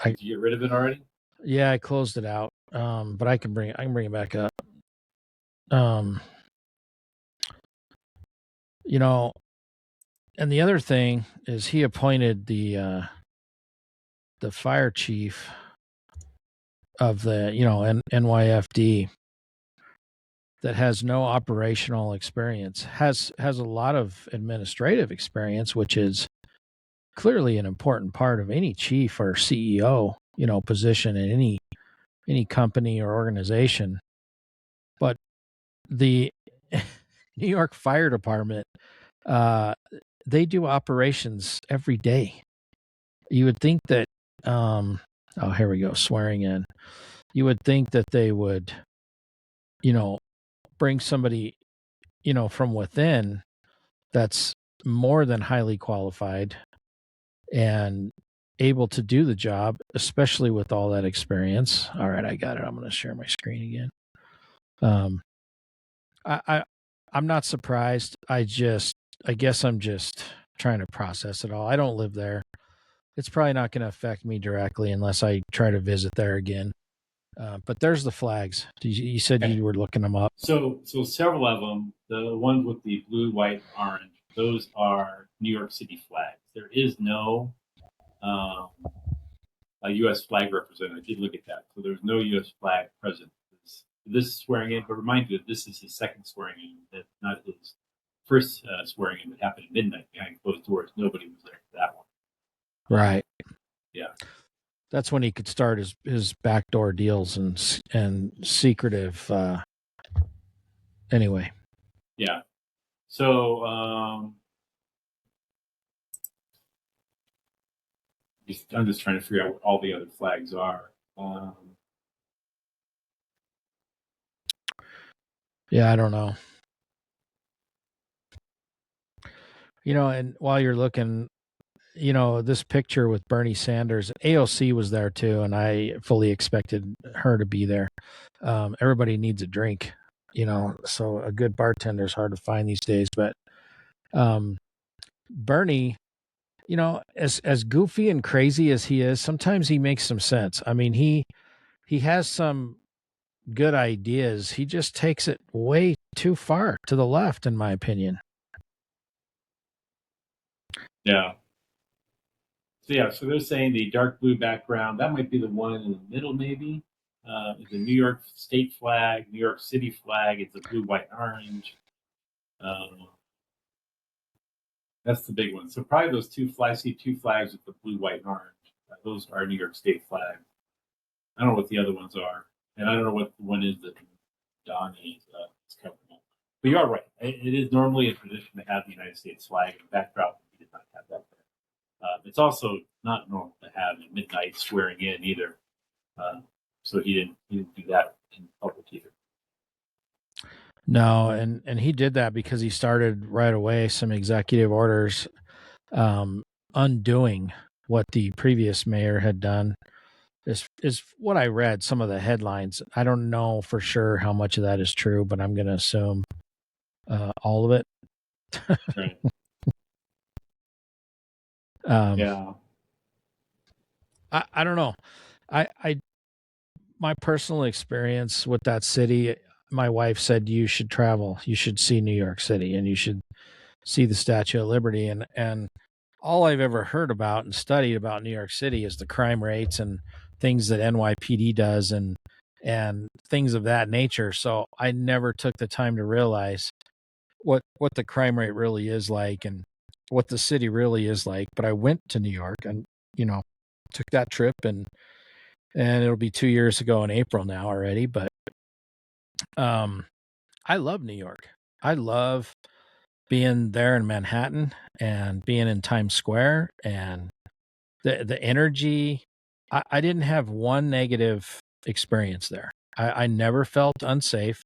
Did you get rid of it already? Yeah, I closed it out. But I can bring it back up. And the other thing is he appointed the fire chief of the NYFD that has no operational experience, has a lot of administrative experience, which is clearly an important part of any chief or CEO, position in any company or organization. But the New York Fire Department, they do operations every day. You would think that, here we go, swearing in. You would think that they would, bring somebody, from within that's more than highly qualified and able to do the job, especially with all that experience. All right, I got it. I'm going to share my screen again. I'm not surprised. I guess I'm just trying to process it all. I don't live there. It's probably not going to affect me directly unless I try to visit there again. But there's the flags. You said Okay. you were looking them up. So several of them, the ones with the blue, white, orange, those are New York City flags. There is no a U.S. flag representative. I did look at that. So there's no U.S. flag present. This swearing in, but remind you that this is his second swearing in, that not his first swearing in that happened at midnight behind closed doors. Nobody was there for that one. Right. Yeah. That's when he could start his backdoor deals and secretive. Anyway. Yeah. So I'm just trying to figure out what all the other flags are. Yeah, I don't know. And while you're looking, this picture with Bernie Sanders, AOC was there too, and I fully expected her to be there. Everybody needs a drink, so a good bartender is hard to find these days. But Bernie, as goofy and crazy as he is, sometimes he makes some sense. I mean, he has some good ideas. He just takes it way too far to the left, in my opinion. Yeah. So they're saying the dark blue background, that might be the one in the middle, maybe. It's a New York state flag, New York City flag. It's a blue, white, orange. That's the big one. So probably those two flags, see two flags with the blue, white, and orange. Those are New York state flags. I don't know what the other ones are. And I don't know what one is that Don is covering up. But you are right. It is normally a tradition to have the United States flag in the backdrop. We did not have that there. It's also not normal to have a midnight swearing in either. So he didn't do that in public either. No, and he did that because he started right away some executive orders undoing what the previous mayor had done. Is what I read, some of the headlines. I don't know for sure how much of that is true, but I'm going to assume all of it. Right. Yeah. I don't know. My personal experience with that city, my wife said you should travel. You should see New York City and you should see the Statue of Liberty. And all I've ever heard about and studied about New York City is the crime rates and things that NYPD does and things of that nature. So I never took the time to realize what the crime rate really is like and what the city really is like. But I went to New York and, took that trip and it'll be 2 years ago in April now already. But I love New York. I love being there in Manhattan and being in Times Square and the energy. I didn't have one negative experience there. I never felt unsafe.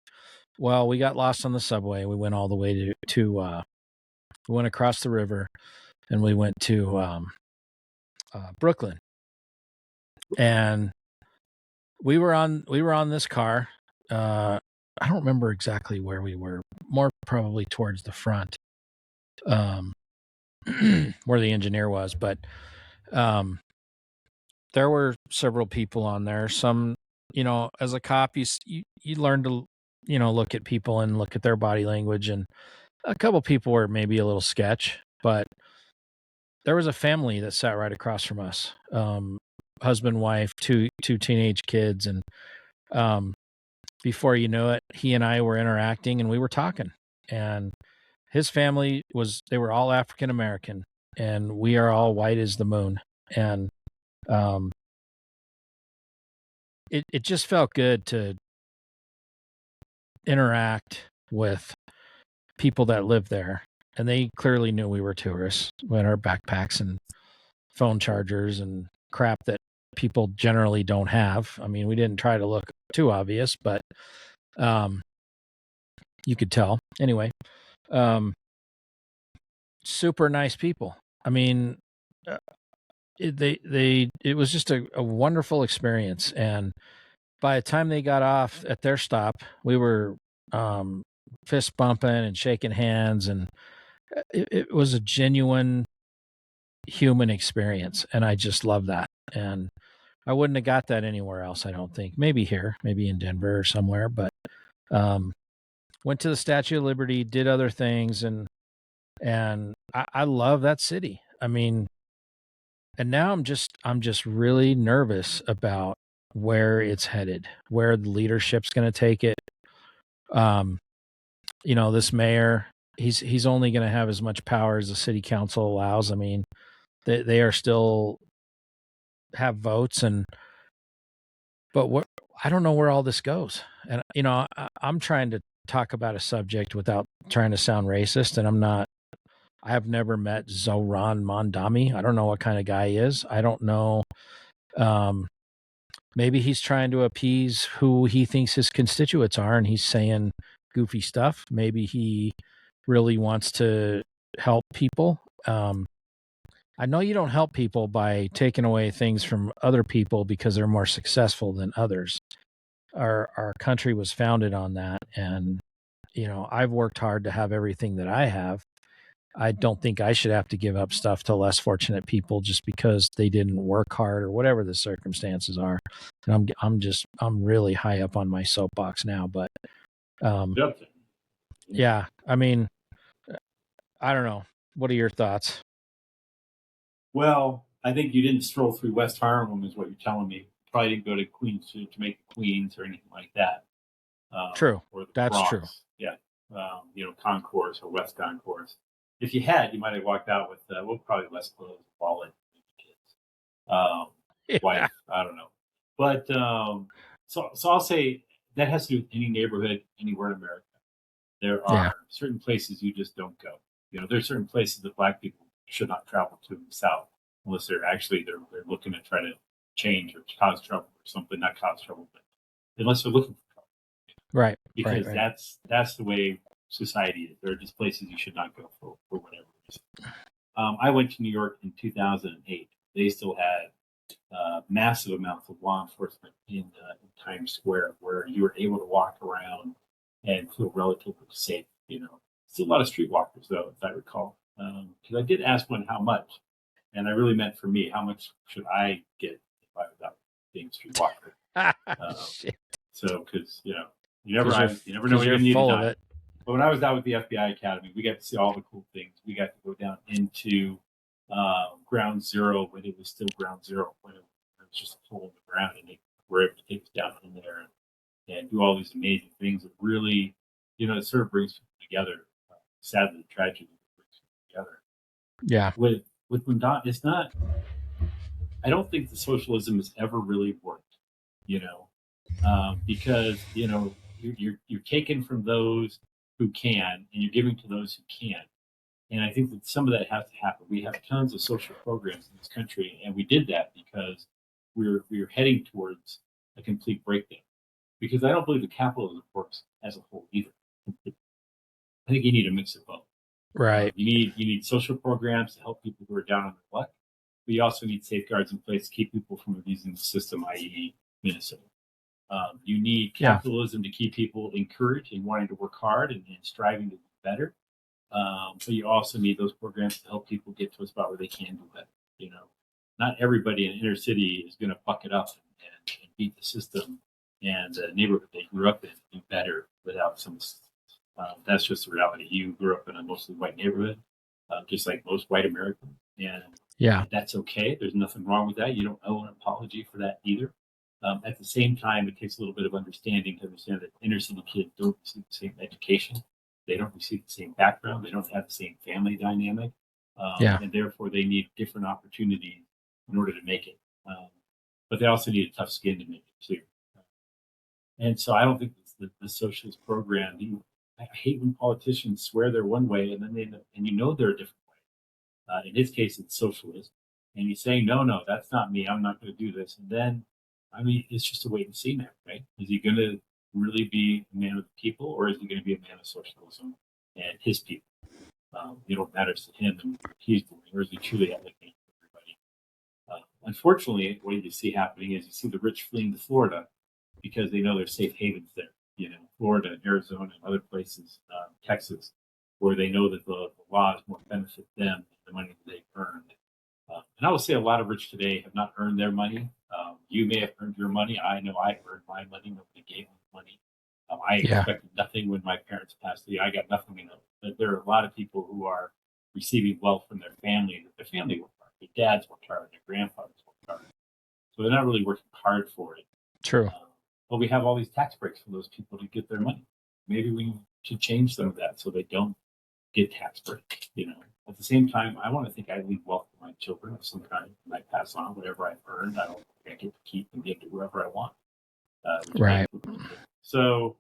Well, we got lost on the subway. We went all the way to we went across the river and we went to Brooklyn. And we were on this car. I don't remember exactly where we were, more probably towards the front, where the engineer was. But there were several people on there. Some, as a cop, you learn to, look at people and look at their body language. And a couple people were maybe a little sketch, but there was a family that sat right across from us. Husband, wife, two teenage kids. And before you know it, he and I were interacting and we were talking. And his family they were all African American and we are all white as the moon. And it just felt good to interact with people that lived there. And they clearly knew we were tourists. We had our backpacks and phone chargers and crap that people generally don't have. I mean, we didn't try to look too obvious, but you could tell. Anyway, super nice people. I mean, it was just a wonderful experience. And by the time they got off at their stop, we were fist bumping and shaking hands, and it was a genuine human experience, and I just love that. And I wouldn't have got that anywhere else, I don't think. Maybe here, maybe in Denver or somewhere, but went to the Statue of Liberty, did other things, and I love that city. I mean, and now I'm just really nervous about where it's headed, where the leadership's going to take it. This mayor, he's only going to have as much power as the city council allows. I mean, they are still have votes, but I don't know where all this goes. And I'm trying to talk about a subject without trying to sound racist, and I'm not. I have never met Zoran Mondami. I don't know what kind of guy he is. I don't know. Maybe he's trying to appease who he thinks his constituents are, and he's saying goofy stuff. Maybe he really wants to help people. I know you don't help people by taking away things from other people because they're more successful than others. Our country was founded on that, and I've worked hard to have everything that I have. I don't think I should have to give up stuff to less fortunate people just because they didn't work hard or whatever the circumstances are. And I'm really high up on my soapbox now, but yeah, I mean, I don't know. What are your thoughts? Well, I think you didn't stroll through West Harlem, is what you're telling me. Probably didn't go to Queens to Jamaica Queens or anything like that. True. Or the That's Bronx. true. Yeah. Concourse or West Concourse. If you had, you might have walked out with, probably less clothes, wallet, kids, wife. I don't know. But so I'll say that has to do with any neighborhood anywhere in America. There are certain places you just don't go. There's certain places that Black people should not travel to in the South unless they're looking to try to change or cause trouble or something. Not cause trouble, but unless they're looking for trouble. Right. Because right. that's the way society is. There are just places you should not go for whatever reason. I went to New York in 2008. They still had massive amounts of law enforcement in Times Square, where you were able to walk around and feel relatively safe. Still a lot of streetwalkers, though, if I recall. Because I did ask one how much, and I really meant for me, how much should I get if I was out being a streetwalker? Shit. So, because you never know when you need full a of dime. it. But when I was out with the FBI Academy, we got to see all the cool things. We got to go down into Ground Zero when it was still Ground Zero, when it was just a hole in the ground, and they were able to take us down in there and do all these amazing things that really, it sort of brings people together. Sadly, the tragedy brings people together. Yeah. With Mundana, it's not. I don't think the socialism has ever really worked. Because you're taking from those who can, and you're giving to those who can't. And I think that some of that has to happen. We have tons of social programs in this country, and we did that because we were heading towards a complete breakdown. Because I don't believe the capitalism works as a whole either. I think you need a mix of both. Right. You need social programs to help people who are down on their luck, but you also need safeguards in place to keep people from abusing the system, i.e., Minnesota. You need capitalism to keep people encouraged and wanting to work hard and striving to do better. But you also need those programs to help people get to a spot where they can do better. Not everybody in inner city is going to fuck it up and beat the system and the neighborhood they grew up in do better without some assistance. That's just the reality. You grew up in a mostly white neighborhood, just like most white Americans, and that's okay. There's nothing wrong with that. You don't owe an apology for that either. At the same time, it takes a little bit of understanding to understand that inner city kids don't receive the same education. They don't receive the same background. They don't have the same family dynamic. And therefore they need different opportunities in order to make it. But they also need a tough skin to make it too. And so I don't think it's the socialist program. I hate when politicians swear they're one way and then they're a different way. In his case, it's socialist. And he's saying, no, that's not me. I'm not going to do this. And then, it's just a wait and see now, right? Is he going to really be a man of the people, or is he going to be a man of socialism and his people? What matters to him and what he's doing, or is he truly advocating for everybody? unfortunately, what you see happening is you see the rich fleeing to Florida because they know there's safe havens there. Florida, Arizona, and other places, Texas, where they know that the laws more benefit them than the money that they've earned. And I will say a lot of rich today have not earned their money. You may have earned your money. I know I earned my money. Nobody gave me money. I Yeah. expected nothing when my parents passed away. I got nothing in it. But there are a lot of people who are receiving wealth from their family, that their family worked hard. Their dads worked hard. Their grandfathers worked hard. So they're not really working hard for it. True. But we have all these tax breaks for those people to get their money. Maybe we should change some of that so they don't get tax breaks. At the same time, I want to think I leave wealth to my children of some kind, and I pass on whatever I've earned. I don't think I get to keep and give to whoever I want. Right. So,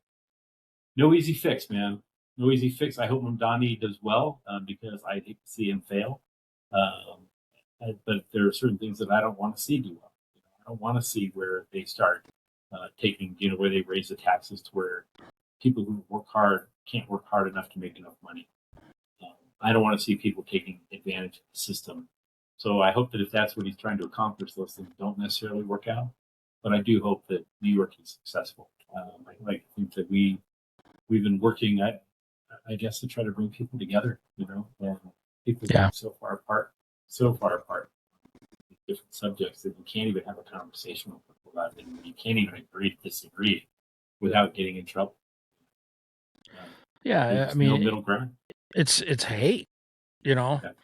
no easy fix, man. No easy fix. I hope Mamdani does well because I hate to see him fail. But there are certain things that I don't want to see do well. I don't want to see where they start taking, where they raise the taxes to where people who work hard can't work hard enough to make enough money. I don't want to see people taking advantage of the system. So I hope that if that's what he's trying to accomplish, those things don't necessarily work out. But I do hope that New York is successful. I like to think that we've been working, I guess, to try to bring people together, and people are so far apart, different subjects that you can't even have a conversation with people about it. You can't even agree to disagree without getting in trouble. Yeah, I mean, no middle ground. It's hate, A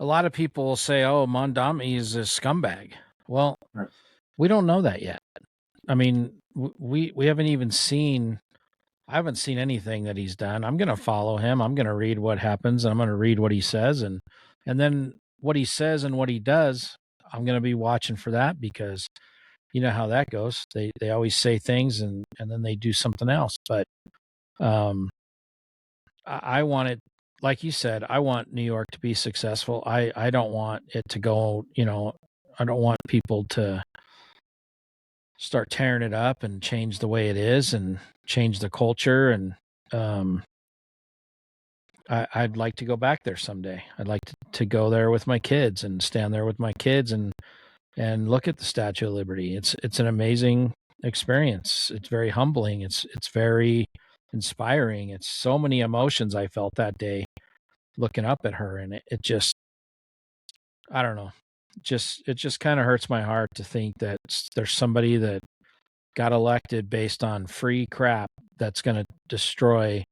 lot of people will say, "Oh, Mondami is a scumbag." Well, right. We don't know that yet. I mean, we haven't even seen. I haven't seen anything that he's done. I'm going to follow him. I'm going to read what happens. And I'm going to read what he says, and then what he says and what he does. I'm going to be watching for that because you know how that goes. They always say things and then they do something else. But I want it, like you said, I want New York to be successful. I don't want it to go, I don't want people to start tearing it up and change the way it is and change the culture. And I'd like to go back there someday. I'd like to go there with my kids and stand there with my kids and look at the Statue of Liberty. It's an amazing experience. It's very humbling. It's very inspiring. It's so many emotions I felt that day looking up at her, and it just, I don't know, it just kind of hurts my heart to think that there's somebody that got elected based on free crap that's going to destroy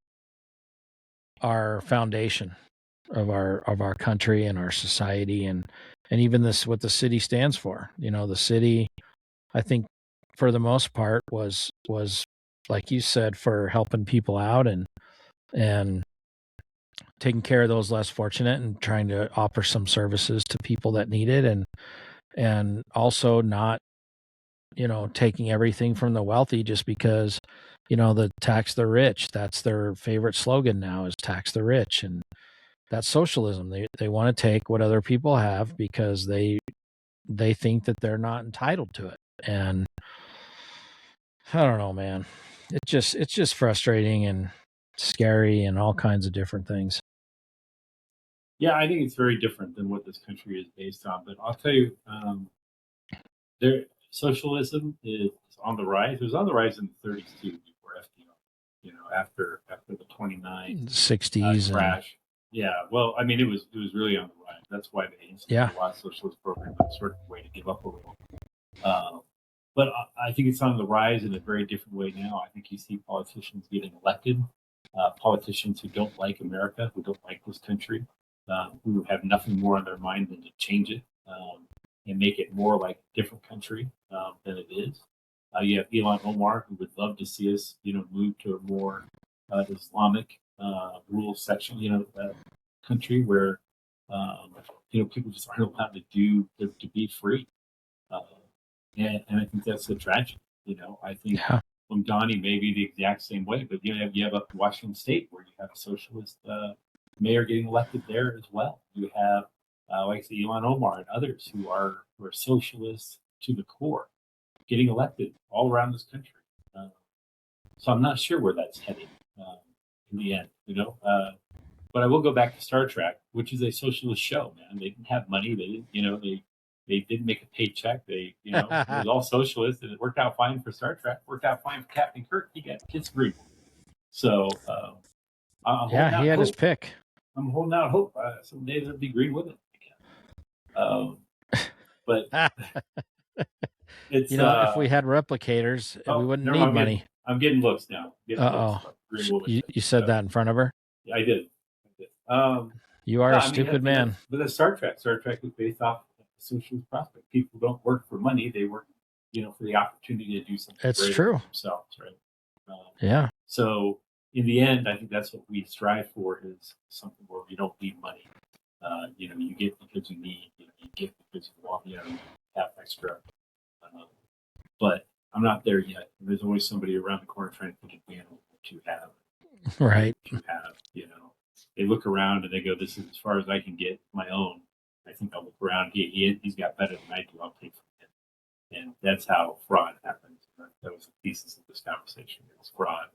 our foundation of our country and our society and even this what the city stands for. The city, I think, for the most part was like you said, for helping people out and taking care of those less fortunate and trying to offer some services to people that need it, and also not taking everything from the wealthy just because the tax the rich. That's their favorite slogan now, is tax the rich. And that's socialism. They want to take what other people have because they think that they're not entitled to it. And I don't know, man. It's just frustrating and scary and all kinds of different things. Yeah, I think it's very different than what this country is based on. But I'll tell you, socialism is on the rise. It was on the rise in the 30s too, before FDR. After the 29 60s crash. Yeah, well, I mean, it was really on the rise. That's why they instituted a lot of socialist programs, sort of a way to give up a little. But I think it's on the rise in a very different way now. I think you see politicians getting elected, politicians who don't like America, who don't like this country, who have nothing more on their mind than to change it and make it more like a different country than it is. You have Elon Omar, who would love to see us, move to a more Islamic rule section, country where people just aren't allowed to be free. And I think that's a tragedy. I think Mamdani may be the exact same way, but you have up Washington State where you have a socialist mayor getting elected there as well. You have like the Elon Omar and others who are socialists to the core getting elected all around this country. So I'm not sure where that's heading in the end, But I will go back to Star Trek, which is a socialist show, man. They didn't have money. They didn't, They didn't make a paycheck. They, it was all socialist, and it worked out fine for Star Trek. Worked out fine for Captain Kirk. He got kids free. So I'm holding Yeah, he out had his hope. pick. I'm holding out hope. Someday there'll be green with it again. But it's if we had replicators, we wouldn't need money. I'm getting looks now. You said that in front of her? Yeah, I did. You are a stupid man. But that's Star Trek. Star Trek was based off socialist prospect. People don't work for money; they work, for the opportunity to do something. It's true. For themselves, right? Yeah. So in the end, I think that's what we strive for: is something where we don't need money. You get because you need. You get because you want. You have extra. But I'm not there yet. There's always somebody around the corner trying to take advantage of what you have. Right. What you have. They look around and they go, "This is as far as I can get my own." I think I'll look around. He's got better than I do. I'll take from him, and that's how fraud happens. That was the thesis of this conversation. It's fraud.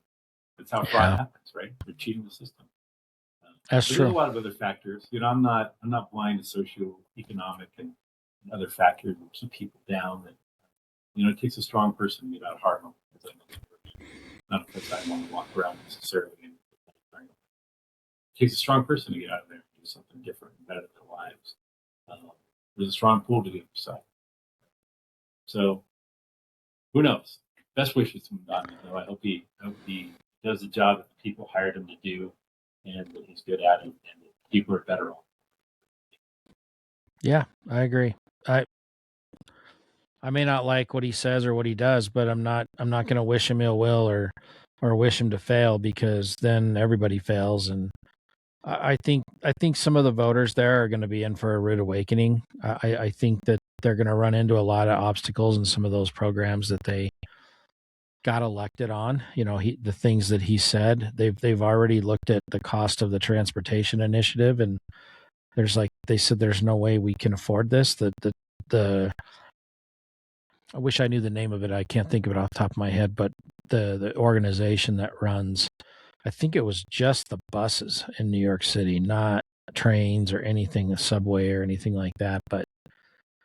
That's how fraud happens, right? They're cheating the system. That's true. There's a lot of other factors. I'm not blind to socio-economic and other factors that keep people down. That it takes a strong person to get out of Harlem. Not because I want to walk around necessarily. It takes a strong person to get out of there and do something different and better in their lives. There's a strong pull to the other side. So, who knows? Best wishes to Madonna. I hope he does the job that the people hired him to do, and that he's good at it, and that people are better off. Yeah, I agree. I may not like what he says or what he does, but I'm not going to wish him ill will or wish him to fail, because then everybody fails. And I think some of the voters there are going to be in for a rude awakening. I think that they're going to run into a lot of obstacles in some of those programs that they got elected on. The things that he said, they've already looked at the cost of the transportation initiative, and they said there's no way we can afford this. The I wish I knew the name of it. I can't think of it off the top of my head, but the organization that runs, I think it was just the buses in New York City, not trains or anything, a subway or anything like that. But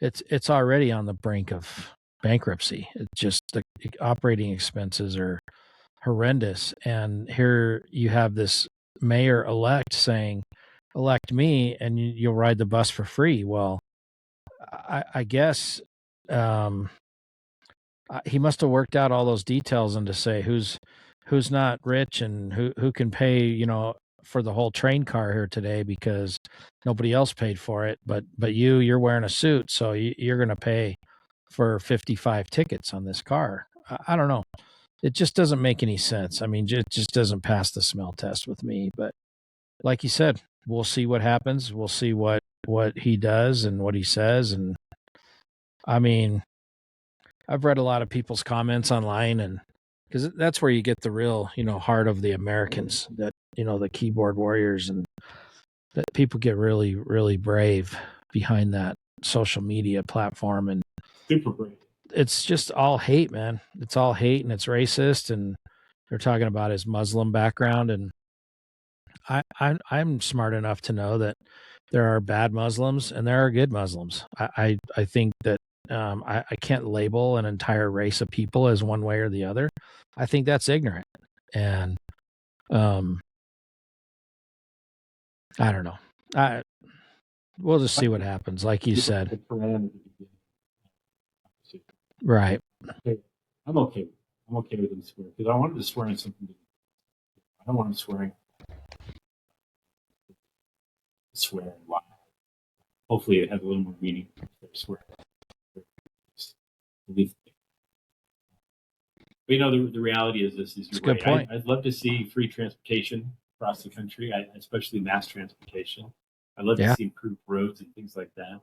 it's already on the brink of bankruptcy. It's just the operating expenses are horrendous. And here you have this mayor-elect saying, elect me and you'll ride the bus for free. Well, I guess he must have worked out all those details and to say who's not rich and who can pay, for the whole train car here today, because nobody else paid for it. But you're wearing a suit, so you're going to pay for 55 tickets on this car. I don't know. It just doesn't make any sense. I mean, it just doesn't pass the smell test with me. But like you said, we'll see what happens. We'll see what he does and what he says. And I mean, I've read a lot of people's comments online, and because that's where you get the real, heart of the Americans, that, the keyboard warriors, and that people get really, really brave behind that social media platform. And super brave. It's just all hate, man. It's all hate, and it's racist. And they're talking about his Muslim background. And I'm smart enough to know that there are bad Muslims and there are good Muslims. I think that I can't label an entire race of people as one way or the other. I think that's ignorant. And I don't know. We'll just see what happens, like you said. Right. I'm okay. I'm okay with him swearing, because I wanted to swear in something. I don't want him swearing. Swear and lie. Hopefully, it has a little more meaning. Swear. But the reality is this: you're right. Good point. I'd love to see free transportation across the country, especially mass transportation. I'd love to see improved roads and things like that.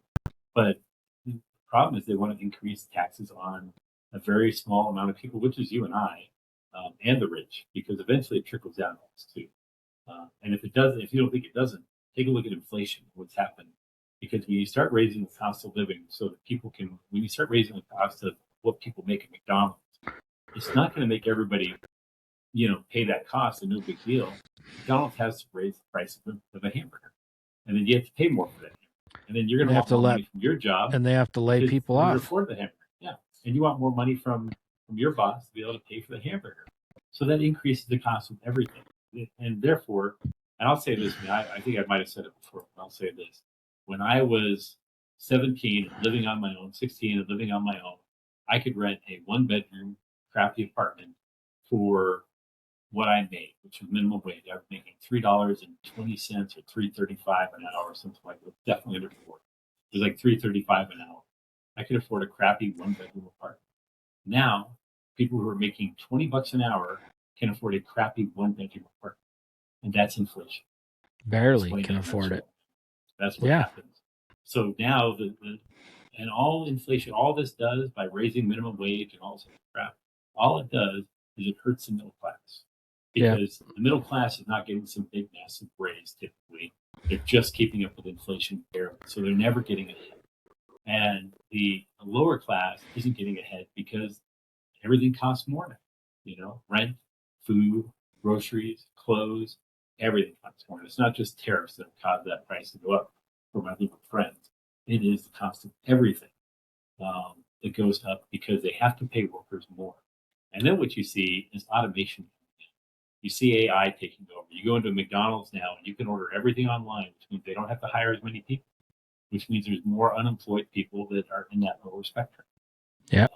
But the problem is they want to increase taxes on a very small amount of people, which is you and I, and the rich, because eventually it trickles down to us too. And if it doesn't, if you don't think it doesn't, take a look at inflation, what's happened. Because when you start raising the cost of living so that people can, when you start raising the cost of what people make at McDonald's, it's not going to make everybody, pay that cost, and no big deal. McDonald's has to raise the price of a hamburger, and then you have to pay more for that. And then you're going They to have want to more let- money from your job. And they have to lay because people in order to off. afford the hamburger. Yeah. And you want more money from your boss to be able to pay for the hamburger. So that increases the cost of everything. And therefore, and I'll say this, I think I might have said it before, but I'll say this. When I was 17, living on my own, 16 and living on my own, I could rent a 1-bedroom crappy apartment for what I made, which was minimum wage. I was making $3.20 or $3.35 an hour or something like that. Definitely under $4. It was like $3.35 an hour. I could afford a crappy 1-bedroom apartment. Now, people who are making $20 an hour can afford a crappy 1-bedroom apartment, and that's inflation. Barely Explain can that in a afford it. nutshell. That's what happens. So now and all inflation, all this does by raising minimum wage and all this other crap, all it does is it hurts the middle class. Because the middle class is not getting some big massive raise typically. They're just keeping up with inflation barely. So they're never getting ahead. And the lower class isn't getting ahead because everything costs more now. You know, rent, food, groceries, clothes, everything costs more. It's not just tariffs that have caused that price to go up for my little friends. It is the cost of everything that goes up because they have to pay workers more. And then what you see is automation. You see AI taking over. You go into McDonald's now and you can order everything online, which means they don't have to hire as many people, which means there's more unemployed people that are in that lower spectrum. Yeah.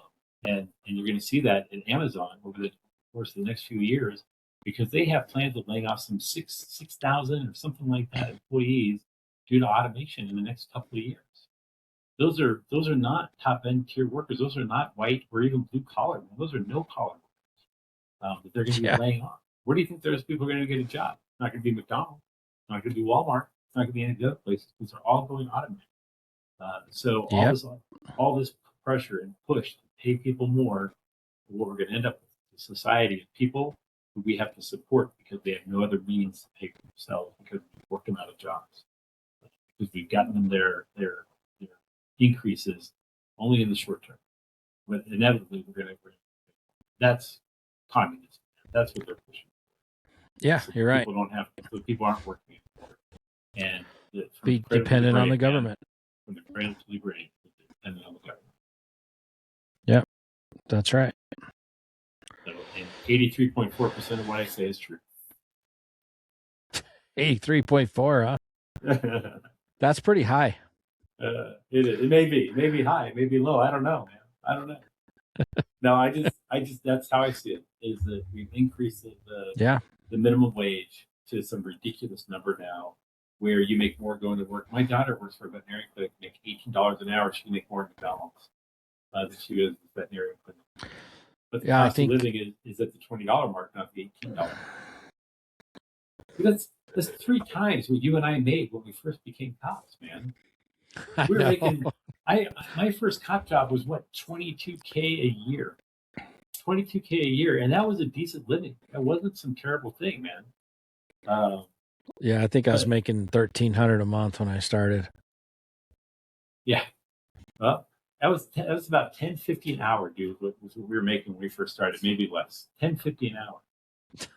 And you're going to see that in Amazon over the course of the next few years because they have plans of laying off some 6,000 or something like that employees due to automation in the next couple of years. Those are not top end tier workers. Those are not white or even blue collar. Those are no collar workers that they're going to be laying off. Where do you think those people are going to get a job? It's not going to be McDonald's. It's not going to be Walmart. It's not going to be any of the other places because they're all going automated. So all this pressure and push to pay people more, what we're going to end up with is a society of people who we have to support because they have no other means to pay for themselves because we've worked them out of jobs. Because we've gotten them their increases only in the short term. But inevitably, that's communism. That's what they're pushing. Yeah, so you're right. People don't have, so people aren't working anymore. And be dependent on the government. From the cradle to the grave, dependent on the government. Yeah, that's right. So, and 83.4% of what I say is true. 83.4, huh? That's pretty high. It may be high, it may be low. I don't know, man. I don't know. No, I just that's how I see it. Is that we've increased the minimum wage to some ridiculous number now, where you make more going to work. My daughter works for a veterinarian clinic, make $18 an hour. She can make more in McDonald's than she is at the veterinarian clinic. But the cost of living is at the $20 mark, not the $18. That's 3 times what you and I made when we first became cops, man. We were making. My first cop job was what, $22K a year. $22K a year, and that was a decent living. That wasn't some terrible thing, man. Yeah, I think I was making $1,300 a month when I started. Yeah, well, that was about $10.50 an hour, dude. Was what we were making when we first started, maybe less. $10.50 an hour.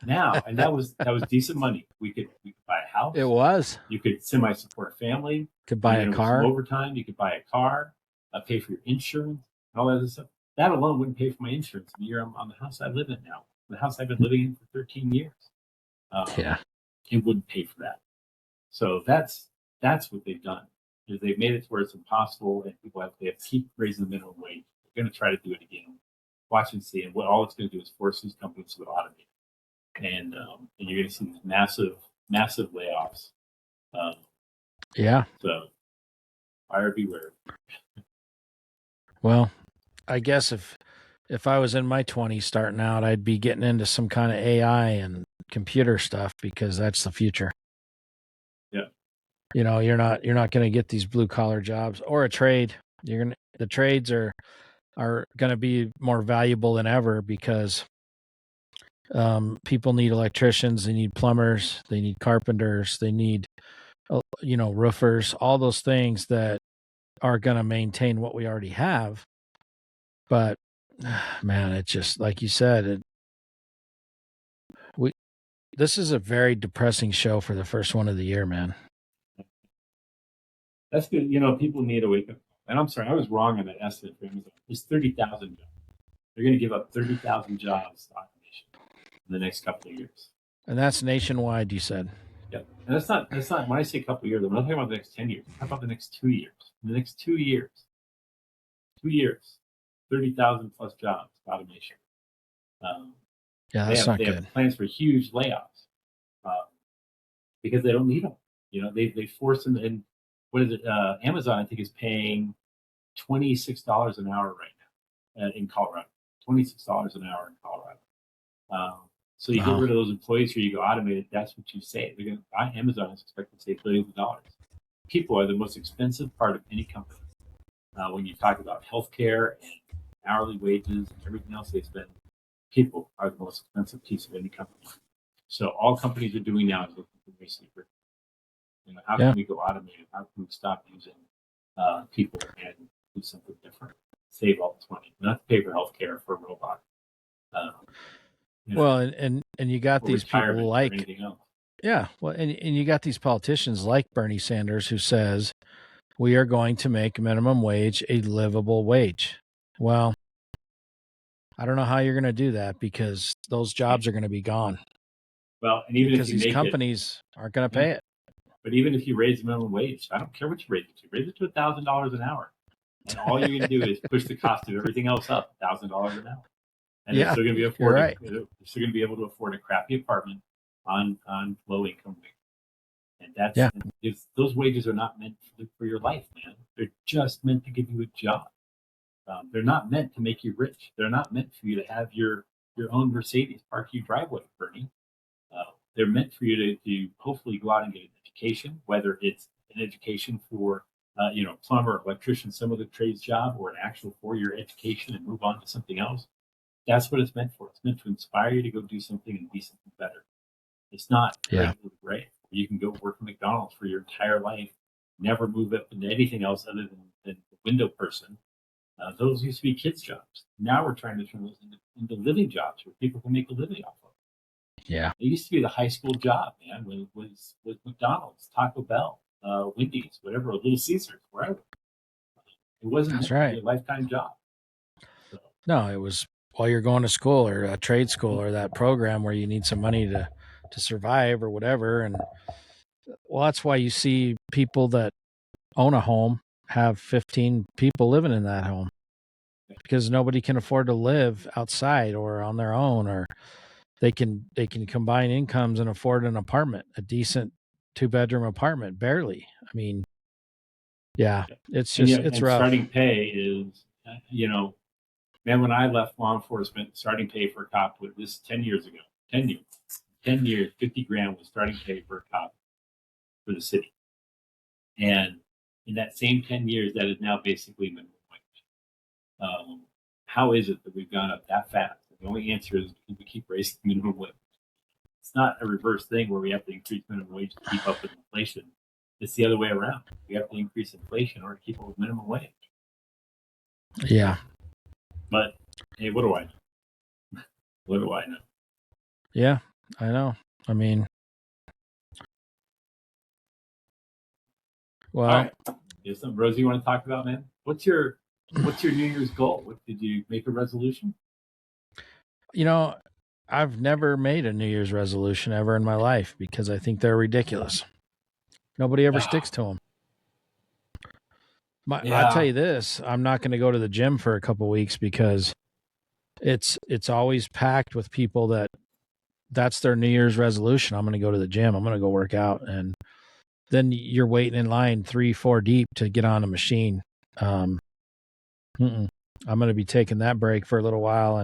Now, and that was decent money. We could buy a house. It was. You could semi-support a family. Could buy a car. Some overtime. You could buy a car. Pay for your insurance. All that other stuff. That alone wouldn't pay for my insurance the year I'm on the house I live in now. The house I've been living in for 13 years. It wouldn't pay for that. So that's what they've done. Is they've made it to where it's impossible, and people have to keep raising the minimum wage. They're going to try to do it again. Watch and see. And what all it's going to do is force these companies to automate. And you're going to see these massive layoffs. So buyer beware. Well, I guess if I was in my 20s starting out, I'd be getting into some kind of AI and computer stuff because that's the future. Yeah. You know, you're not going to get these blue collar jobs or a trade. The trades are going to be more valuable than ever because people need electricians, they need plumbers, they need carpenters, they need roofers, all those things that are going to maintain what we already have. But man, it's just like you said, this is a very depressing show for the first one of the year, man. That's good. People need to wake up. And I'm sorry, I was wrong on that estimate for Amazon. It's 30,000 jobs. They're going to give up 30,000 jobs to automation in the next couple of years. And that's nationwide, you said. Yep. And that's not when I say a couple of years, I'm not talking about the next 10 years. How about the next 2 years? In the next 2 years, 30,000 plus jobs, automation. Yeah, that's not they good. have plans for huge layoffs because they don't need them. They force them. And what is it? Amazon, I think, is paying $26 an hour right now in Colorado. $26 an hour in Colorado. So you get rid of those employees here, you go automated. That's what you say. Amazon is expected to save billions of dollars. People are the most expensive part of any company. When you talk about healthcare and hourly wages and everything else they spend, people are the most expensive piece of any company. So all companies are doing now is looking for ways to get rid of them. How can we go automated? How can we stop using people and do something different? Save all the money. Not to pay for healthcare for a robot. Well, and you got these people like, and you got these politicians like Bernie Sanders who says we are going to make minimum wage a livable wage. Well, I don't know how you're going to do that because those jobs are going to be gone. Well, and even because if you these companies aren't going to pay it. But even if you raise the minimum wage, I don't care what you raise it to. Raise it to $1,000 an hour, and all you're going to do is push the cost of everything else up $1,000 an hour. And they're still going to be they're still going to be able to afford a crappy apartment on low income wage. And those wages are not meant for your life, man. They're just meant to give you a job. They're not meant to make you rich. They're not meant for you to have your own Mercedes parked your driveway, Bernie. They're meant for you to hopefully go out and get an education, whether it's an education for plumber, electrician, some other trades job, or an actual 4-year education and move on to something else. That's what it's meant for. It's meant to inspire you to go do something and be something better. It's not great. You can go work at McDonald's for your entire life, never move up into anything else other than the window person. Those used to be kids' jobs. Now we're trying to turn those into living jobs where people can make a living off of. Yeah. It used to be the high school job, man, was McDonald's, Taco Bell, Wendy's, whatever, Little Caesars, wherever. It wasn't a lifetime job. So. No, it was while you're going to school or a trade school or that program where you need some money to survive or whatever. And well, that's why you see people that own a home have 15 people living in that home because nobody can afford to live outside or on their own, or they can combine incomes and afford an apartment, a decent 2-bedroom apartment, barely. I mean, it's just, it's rough. Starting pay is, man, when I left law enforcement, starting pay for a cop was 10 years ago. 10 years, $50,000 was starting pay for a cop for the city. And in that same 10 years, that is now basically minimum wage. How is it that we've gone up that fast? The only answer is we keep raising minimum wage. It's not a reverse thing where we have to increase minimum wage to keep up with inflation. It's the other way around. We have to increase inflation in order to keep up with minimum wage. Yeah. But, hey, what do I know? What do I know? Yeah, I know. I mean, well, all right. You have something, Rosie, you want to talk about, man? What's your New Year's goal? Did you make a resolution? I've never made a New Year's resolution ever in my life because I think they're ridiculous. Nobody ever sticks to them. I'll tell you this, I'm not going to go to the gym for a couple of weeks because it's always packed with people that's their New Year's resolution. I'm going to go to the gym. I'm going to go work out. And then you're waiting in line 3-4 deep to get on a machine. I'm going to be taking that break for a little while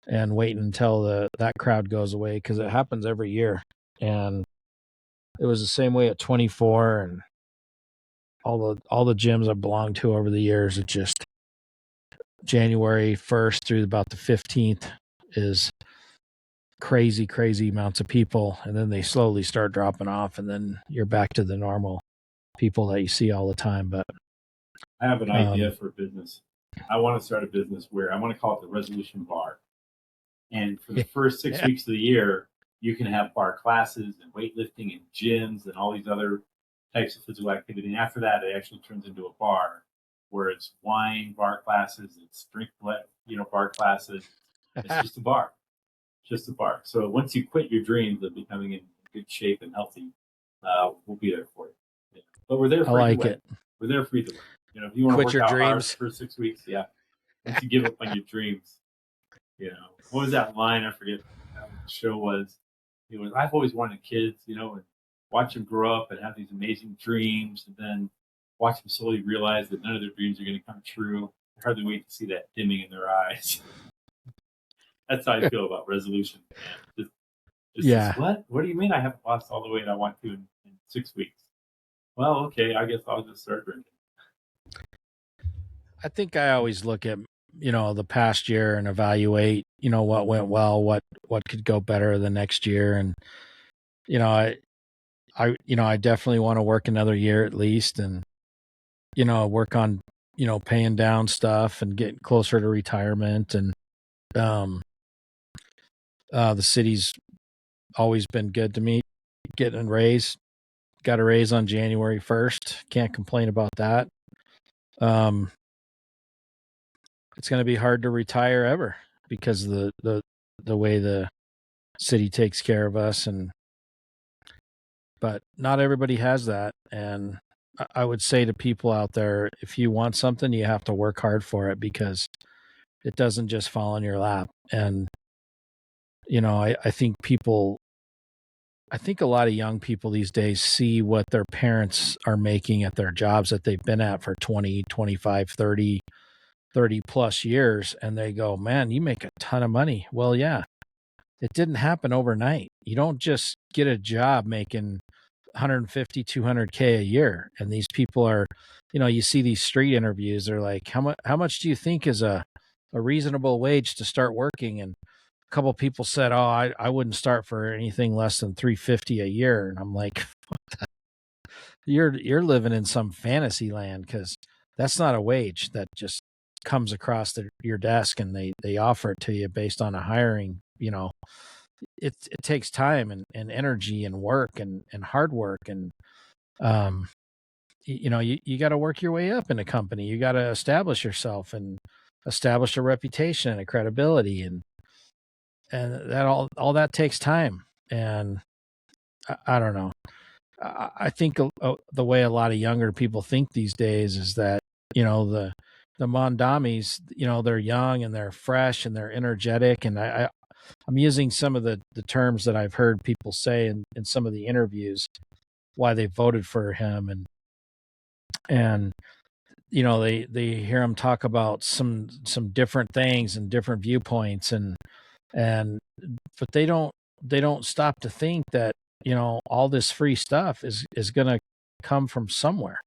and waiting until that crowd goes away because it happens every year. And it was the same way at 24 and all the gyms I've belonged to over the years. It just January 1st through about the 15th is crazy amounts of people. And then they slowly start dropping off and then you're back to the normal people that you see all the time. But I have an idea for a business. I want to start a business where I want to call it the Resolution Bar. And for the first 6 weeks of the year, you can have bar classes and weightlifting and gyms and all these other types of physical activity. And after that, it actually turns into a bar where it's wine bar classes, it's drink, bar classes. It's just a bar, just a bar. So once you quit your dreams of becoming in good shape and healthy, we'll be there for you. Yeah. But we're there for I you. like it. We're there for either way. If you want to Quit work your out hard dreams. for 6 weeks, yeah. Once you give up on your dreams, what was that line? I forget what the show was. It was, I've always wanted kids, and watch them grow up and have these amazing dreams, and then watch them slowly realize that none of their dreams are going to come true. I hardly wait to see that dimming in their eyes. That's how I feel about resolution. Yeah. What do you mean I haven't lost all the weight I want to in 6 weeks? Well, okay, I guess I'll just start drinking. I think I always look at, the past year and evaluate, what went well, what could go better the next year. And, I definitely want to work another year at least and, work on, paying down stuff and getting closer to retirement. And, the city's always been good to me, getting a raise. Got a raise on January 1st. Can't complain about that. It's going to be hard to retire ever because of the way the city takes care of us. But not everybody has that. And I would say to people out there, if you want something, you have to work hard for it because it doesn't just fall in your lap. And, I think a lot of young people these days see what their parents are making at their jobs that they've been at for 20, 25, 30 plus years. And they go, man, you make a ton of money. Well, yeah, it didn't happen overnight. You don't just get a job making 150, 200K a year. And these people are, you see these street interviews. They're like, how much do you think is a reasonable wage to start working? And a couple of people said, oh, I wouldn't start for anything less than 350 a year. And I'm like, you're living in some fantasy land because that's not a wage that just comes across your desk and they offer it to you based on a hiring. It takes time and energy and work and hard work. And, you got to work your way up in a company. You got to establish yourself and establish a reputation and a credibility. And that all that takes time. And I don't know. I think the way a lot of younger people think these days is that, the Mondamis, they're young and they're fresh and they're energetic. And I'm using some of the terms that I've heard people say in some of the interviews, why they voted for him. And they hear him talk about some different things and different viewpoints but they don't stop to think that, all this free stuff is going to come from somewhere.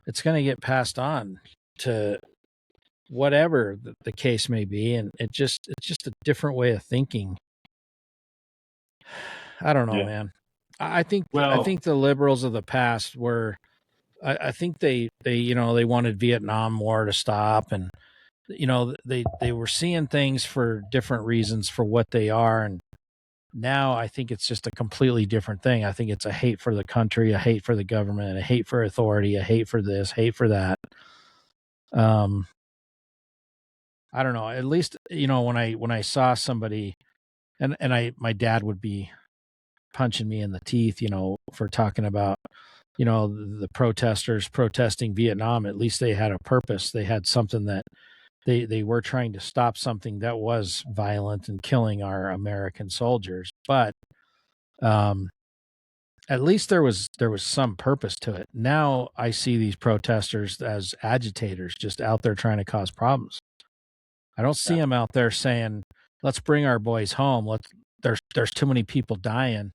It's going to get passed on to whatever the case may be. And it's just a different way of thinking. I don't know, man. I think the liberals of the past were, I think they wanted Vietnam War to stop, and they were seeing things for different reasons for what they are. And now I think it's just a completely different thing. I think it's a hate for the country, a hate for the government, a hate for authority, a hate for this, hate for that. I don't know. At least, when I saw somebody and my dad would be punching me in the teeth, for talking about, the protesters protesting Vietnam. At least they had a purpose. They had something that they were trying to stop something that was violent and killing our American soldiers. But at least there was some purpose to it. Now I see these protesters as agitators, just out there trying to cause problems. I don't see them out there saying, let's bring our boys home. There's too many people dying.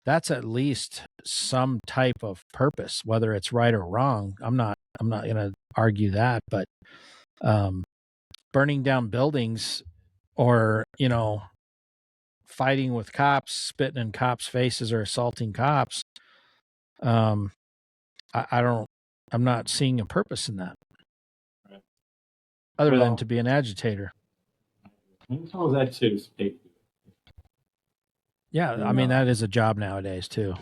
That's at least some type of purpose, whether it's right or wrong. I'm not going to argue that, but burning down buildings or, fighting with cops, spitting in cops' faces or assaulting cops, I'm not seeing a purpose in that. Right. Other than to be an agitator. How is that too? Yeah, I mean, that is a job nowadays too.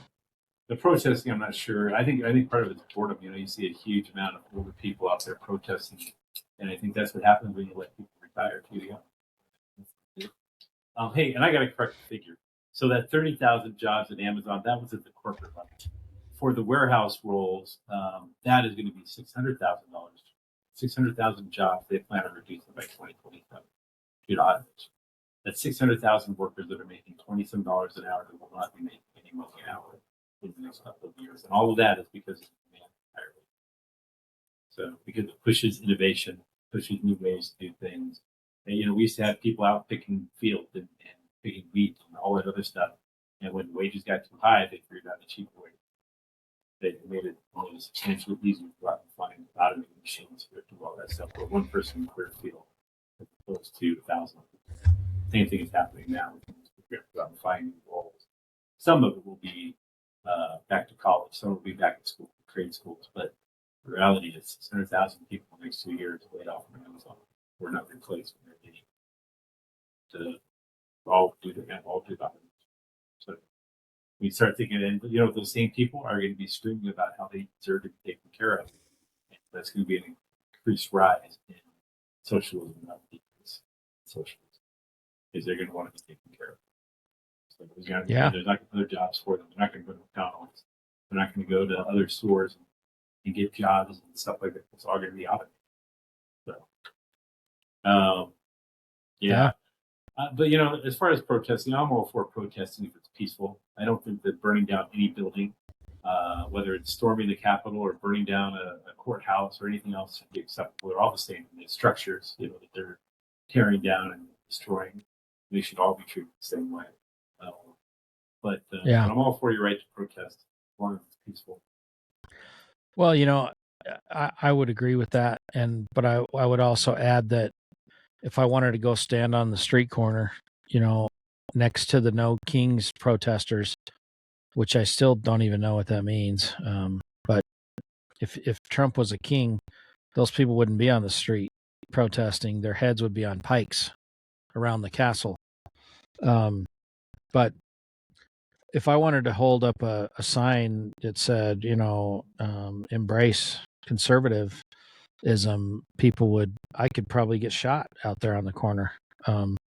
The protesting, I'm not sure. I think part of it's boredom. You see a huge amount of older people out there protesting, and I think that's what happens when you let people retire too young. Hey, and I got to correct the figure. So that 30,000 jobs at Amazon, that was at the corporate level. For the warehouse roles, that is going to be $600,000. 600,000 jobs they plan on reducing by 2027. That's 600,000 workers that are making $20-some an hour that will not be making any money an hour in the next couple of years. And all of that is because of demand entirely. So because it pushes innovation, pushes new ways to do things. And, we used to have people out picking fields and picking wheat and all that other stuff. And when wages got too high, they figured out a cheaper way. They made it substantially easier to go out and find automated machines to do all that stuff for one person in a clear field as opposed to 1,000. Same thing is happening now. We have to go out and find new roles. Some of it will be back to college. Some will be back to school, trade schools. But the reality is 600,000 people in the next 2 years laid off from Amazon. We're not replaced when they're needing to all do that. So we start thinking, and those same people are going to be screaming about how they deserve to be taken care of. And that's going to be an increased rise in socialism, not decrease socialism, because they're going to want to be taken care of. So there's not going to be other jobs for them. They're not going to go to McDonald's. They're not going to go to other stores and get jobs and stuff like that. It's all going to be automated. So, but as far as protesting, I'm all for protesting if it's peaceful. I don't think that burning down any building, whether it's storming the Capitol or burning down a courthouse or anything else, should be acceptable. They're all the same. The structures, that they're tearing down and destroying, they should all be treated the same way. But I'm all for your right to protest as long as it's peaceful. Well, I would agree with that, but I would also add that if I wanted to go stand on the street corner, next to the No Kings protesters, which I still don't even know what that means. But if Trump was a king, those people wouldn't be on the street protesting. Their heads would be on pikes around the castle. But if I wanted to hold up a sign that said, embrace conservatism, I could probably get shot out there on the corner. And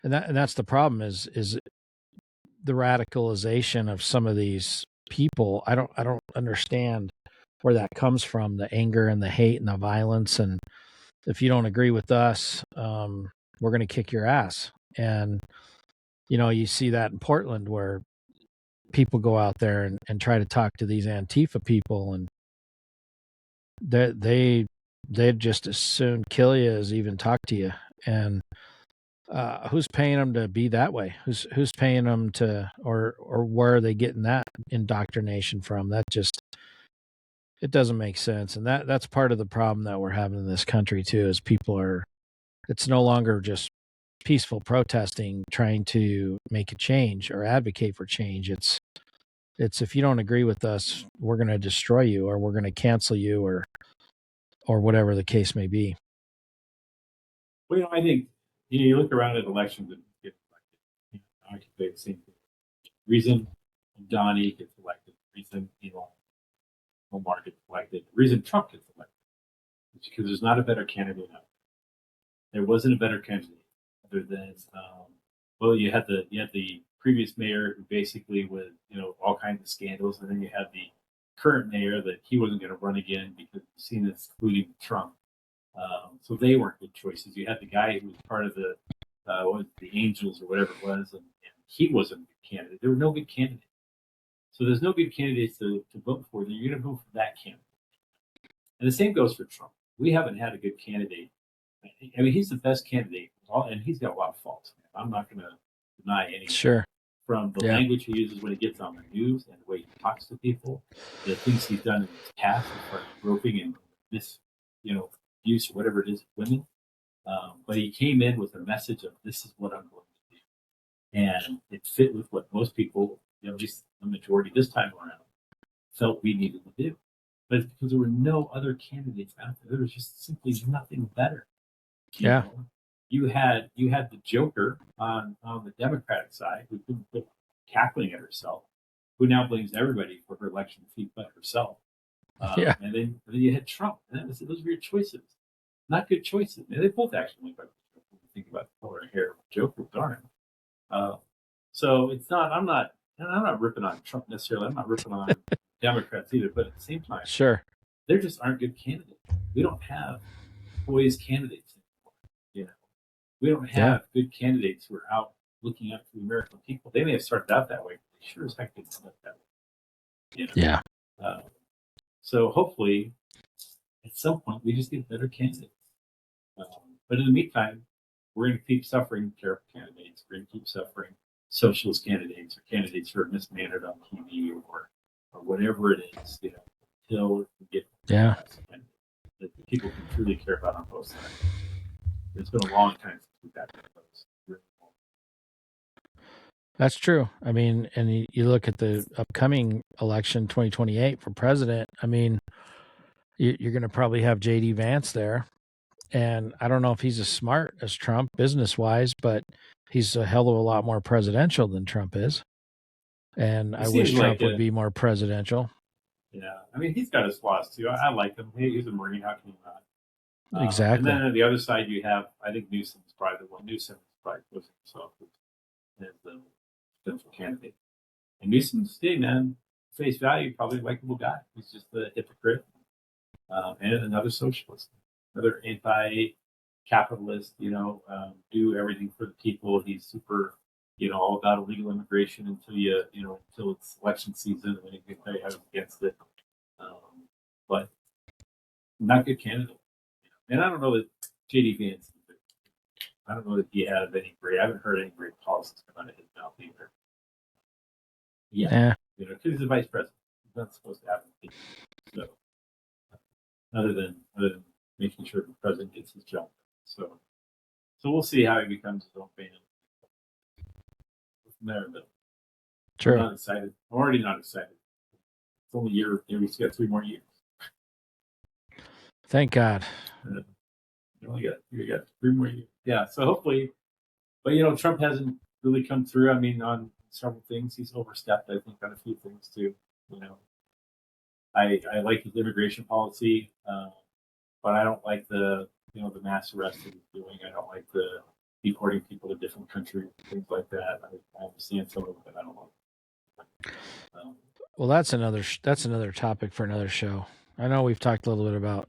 that's the problem is the radicalization of some of these people. I don't understand where that comes from, the anger and the hate and the violence. And if you don't agree with us, we're going to kick your ass. And, you see that in Portland where people go out there and try to talk to these Antifa people, and they'd just as soon kill you as even talk to you. And who's paying them to be that way? Who's paying them to, or where are they getting that indoctrination from? That it doesn't make sense. And that's part of the problem that we're having in this country too, is it's no longer just peaceful protesting, trying to make a change or advocate for change. It's if you don't agree with us, we're going to destroy you, or we're going to cancel you, or whatever the case may be. Well, I think you look around at elections and get elected. I could say the same thing. Reason Donnie gets elected. Reason Omar gets elected. Reason Trump gets elected. It's because there's not a better candidate out there. There wasn't a better candidate other than you had the previous mayor who basically was all kinds of scandals, and then you had the current mayor that he wasn't going to run again because seen as colluding with Trump. So they weren't good choices. You had the guy who was part of the Angels or whatever it was, and he wasn't a good candidate. There were no good candidates. So there's no good candidates to vote for. Then you're going to vote for that candidate. And the same goes for Trump. We haven't had a good candidate. I mean, he's the best candidate, and he's got a lot of faults. I'm not going to deny anything. Sure. From the language he uses when he gets on the news and the way he talks to people, the things he's done in his past as far as groping and abuse or whatever it is, women. But he came in with a message of this is what I'm going to do. And it fit with what most people, at least the majority this time around, felt we needed to do. But it's because there were no other candidates out there. There was just simply nothing better. You had the Joker on the Democratic side who couldn't quit cackling at herself who now blames everybody for her election defeat but herself. Yeah. And then you had Trump. And those were your choices. Not good choices. And they both actually went by when you think about the color of hair. Joke with darn. So it's not. I'm not ripping on Trump necessarily. I'm not ripping on Democrats either. But at the same time, Sure. there just aren't good candidates. We don't have poised candidates anymore. You know, we don't have good candidates who are out looking out for the American people. They may have started out that way, but they sure as heck didn't start that way. You know? Yeah. So hopefully, at some point, we just get better candidates. But in the meantime, we're going to keep suffering terrible candidates. We're going to keep suffering socialist candidates or candidates who are mismannered on TV or whatever it is. You know, until we get that the people can truly care about on both sides. It's been a long time since we've got those. Really long. That's true. I mean, and you look at the upcoming election, 2028 for president. I mean, you're going to probably have J.D. Vance there. And I don't know if he's as smart as Trump business-wise, but he's a hell of a lot more presidential than Trump is. And I wish Trump would be more presidential. Yeah. I mean, he's got his flaws, too. I like him. He's a Marine. How can you not? Exactly. And then on the other side, you have, I think Newsom's probably the one. Newsom's probably pushing himself as the potential candidate. And Newsom's, hey, man, face value, probably a likable guy. He's just a hypocrite and another socialist, another anti-capitalist, do everything for the people. He's super, all about illegal immigration until it's election season, and then he can tell you how he's against it. But not good candidate. And I don't know that J.D. Vance, I don't know that he has any great, I haven't heard any great policies come out of his mouth either. Yeah. Because he's the vice president. He's not supposed to have anything. So, other than making sure the president gets his job. So we'll see how he becomes his own fan. From there, but True. I'm not excited. I'm already not excited. It's only a year. We've got 3 more years. Thank God. You got 3 more years. Yeah. So hopefully, but Trump hasn't really come through. I mean, on several things, he's overstepped. I think on a few things too. I like his immigration policy, but I don't like the mass arrest that he's doing. I don't like the deporting people to different countries, things like that. I understand some of it, but I don't like. Well, that's another topic for another show. I know we've talked a little bit about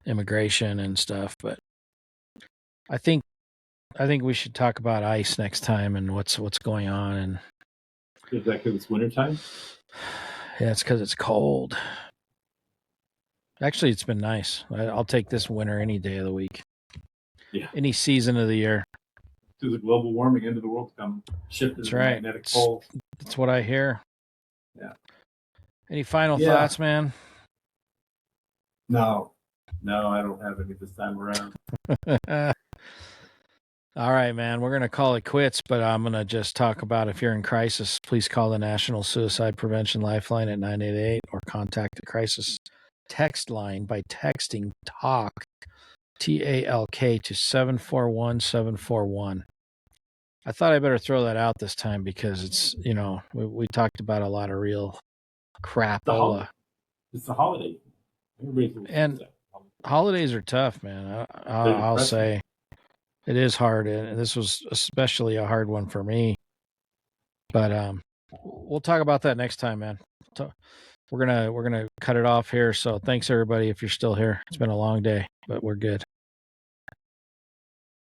immigration and stuff, but I think we should talk about ICE next time and what's going on. And is that because it's wintertime? Yeah, it's because it's cold. Actually, it's been nice. I'll take this winter any day of the week. Yeah. Any season of the year. To the global warming, end of the world come shifted. That's right. Magnetic poles. That's what I hear. Yeah. Any final thoughts, man? No, I don't have any this time around. All right, man. We're going to call it quits, but I'm going to just talk about if you're in crisis, please call the National Suicide Prevention Lifeline at 988 or contact the crisis text line by texting TALK, TALK, to 741-741. I thought I better throw that out this time because it's, we talked about a lot of real crapola. It's the holiday. And holidays are tough, man. I'll say. It is hard, and this was especially a hard one for me. But we'll talk about that next time, man. We're gonna cut it off here. So thanks everybody if you're still here. It's been a long day, but we're good.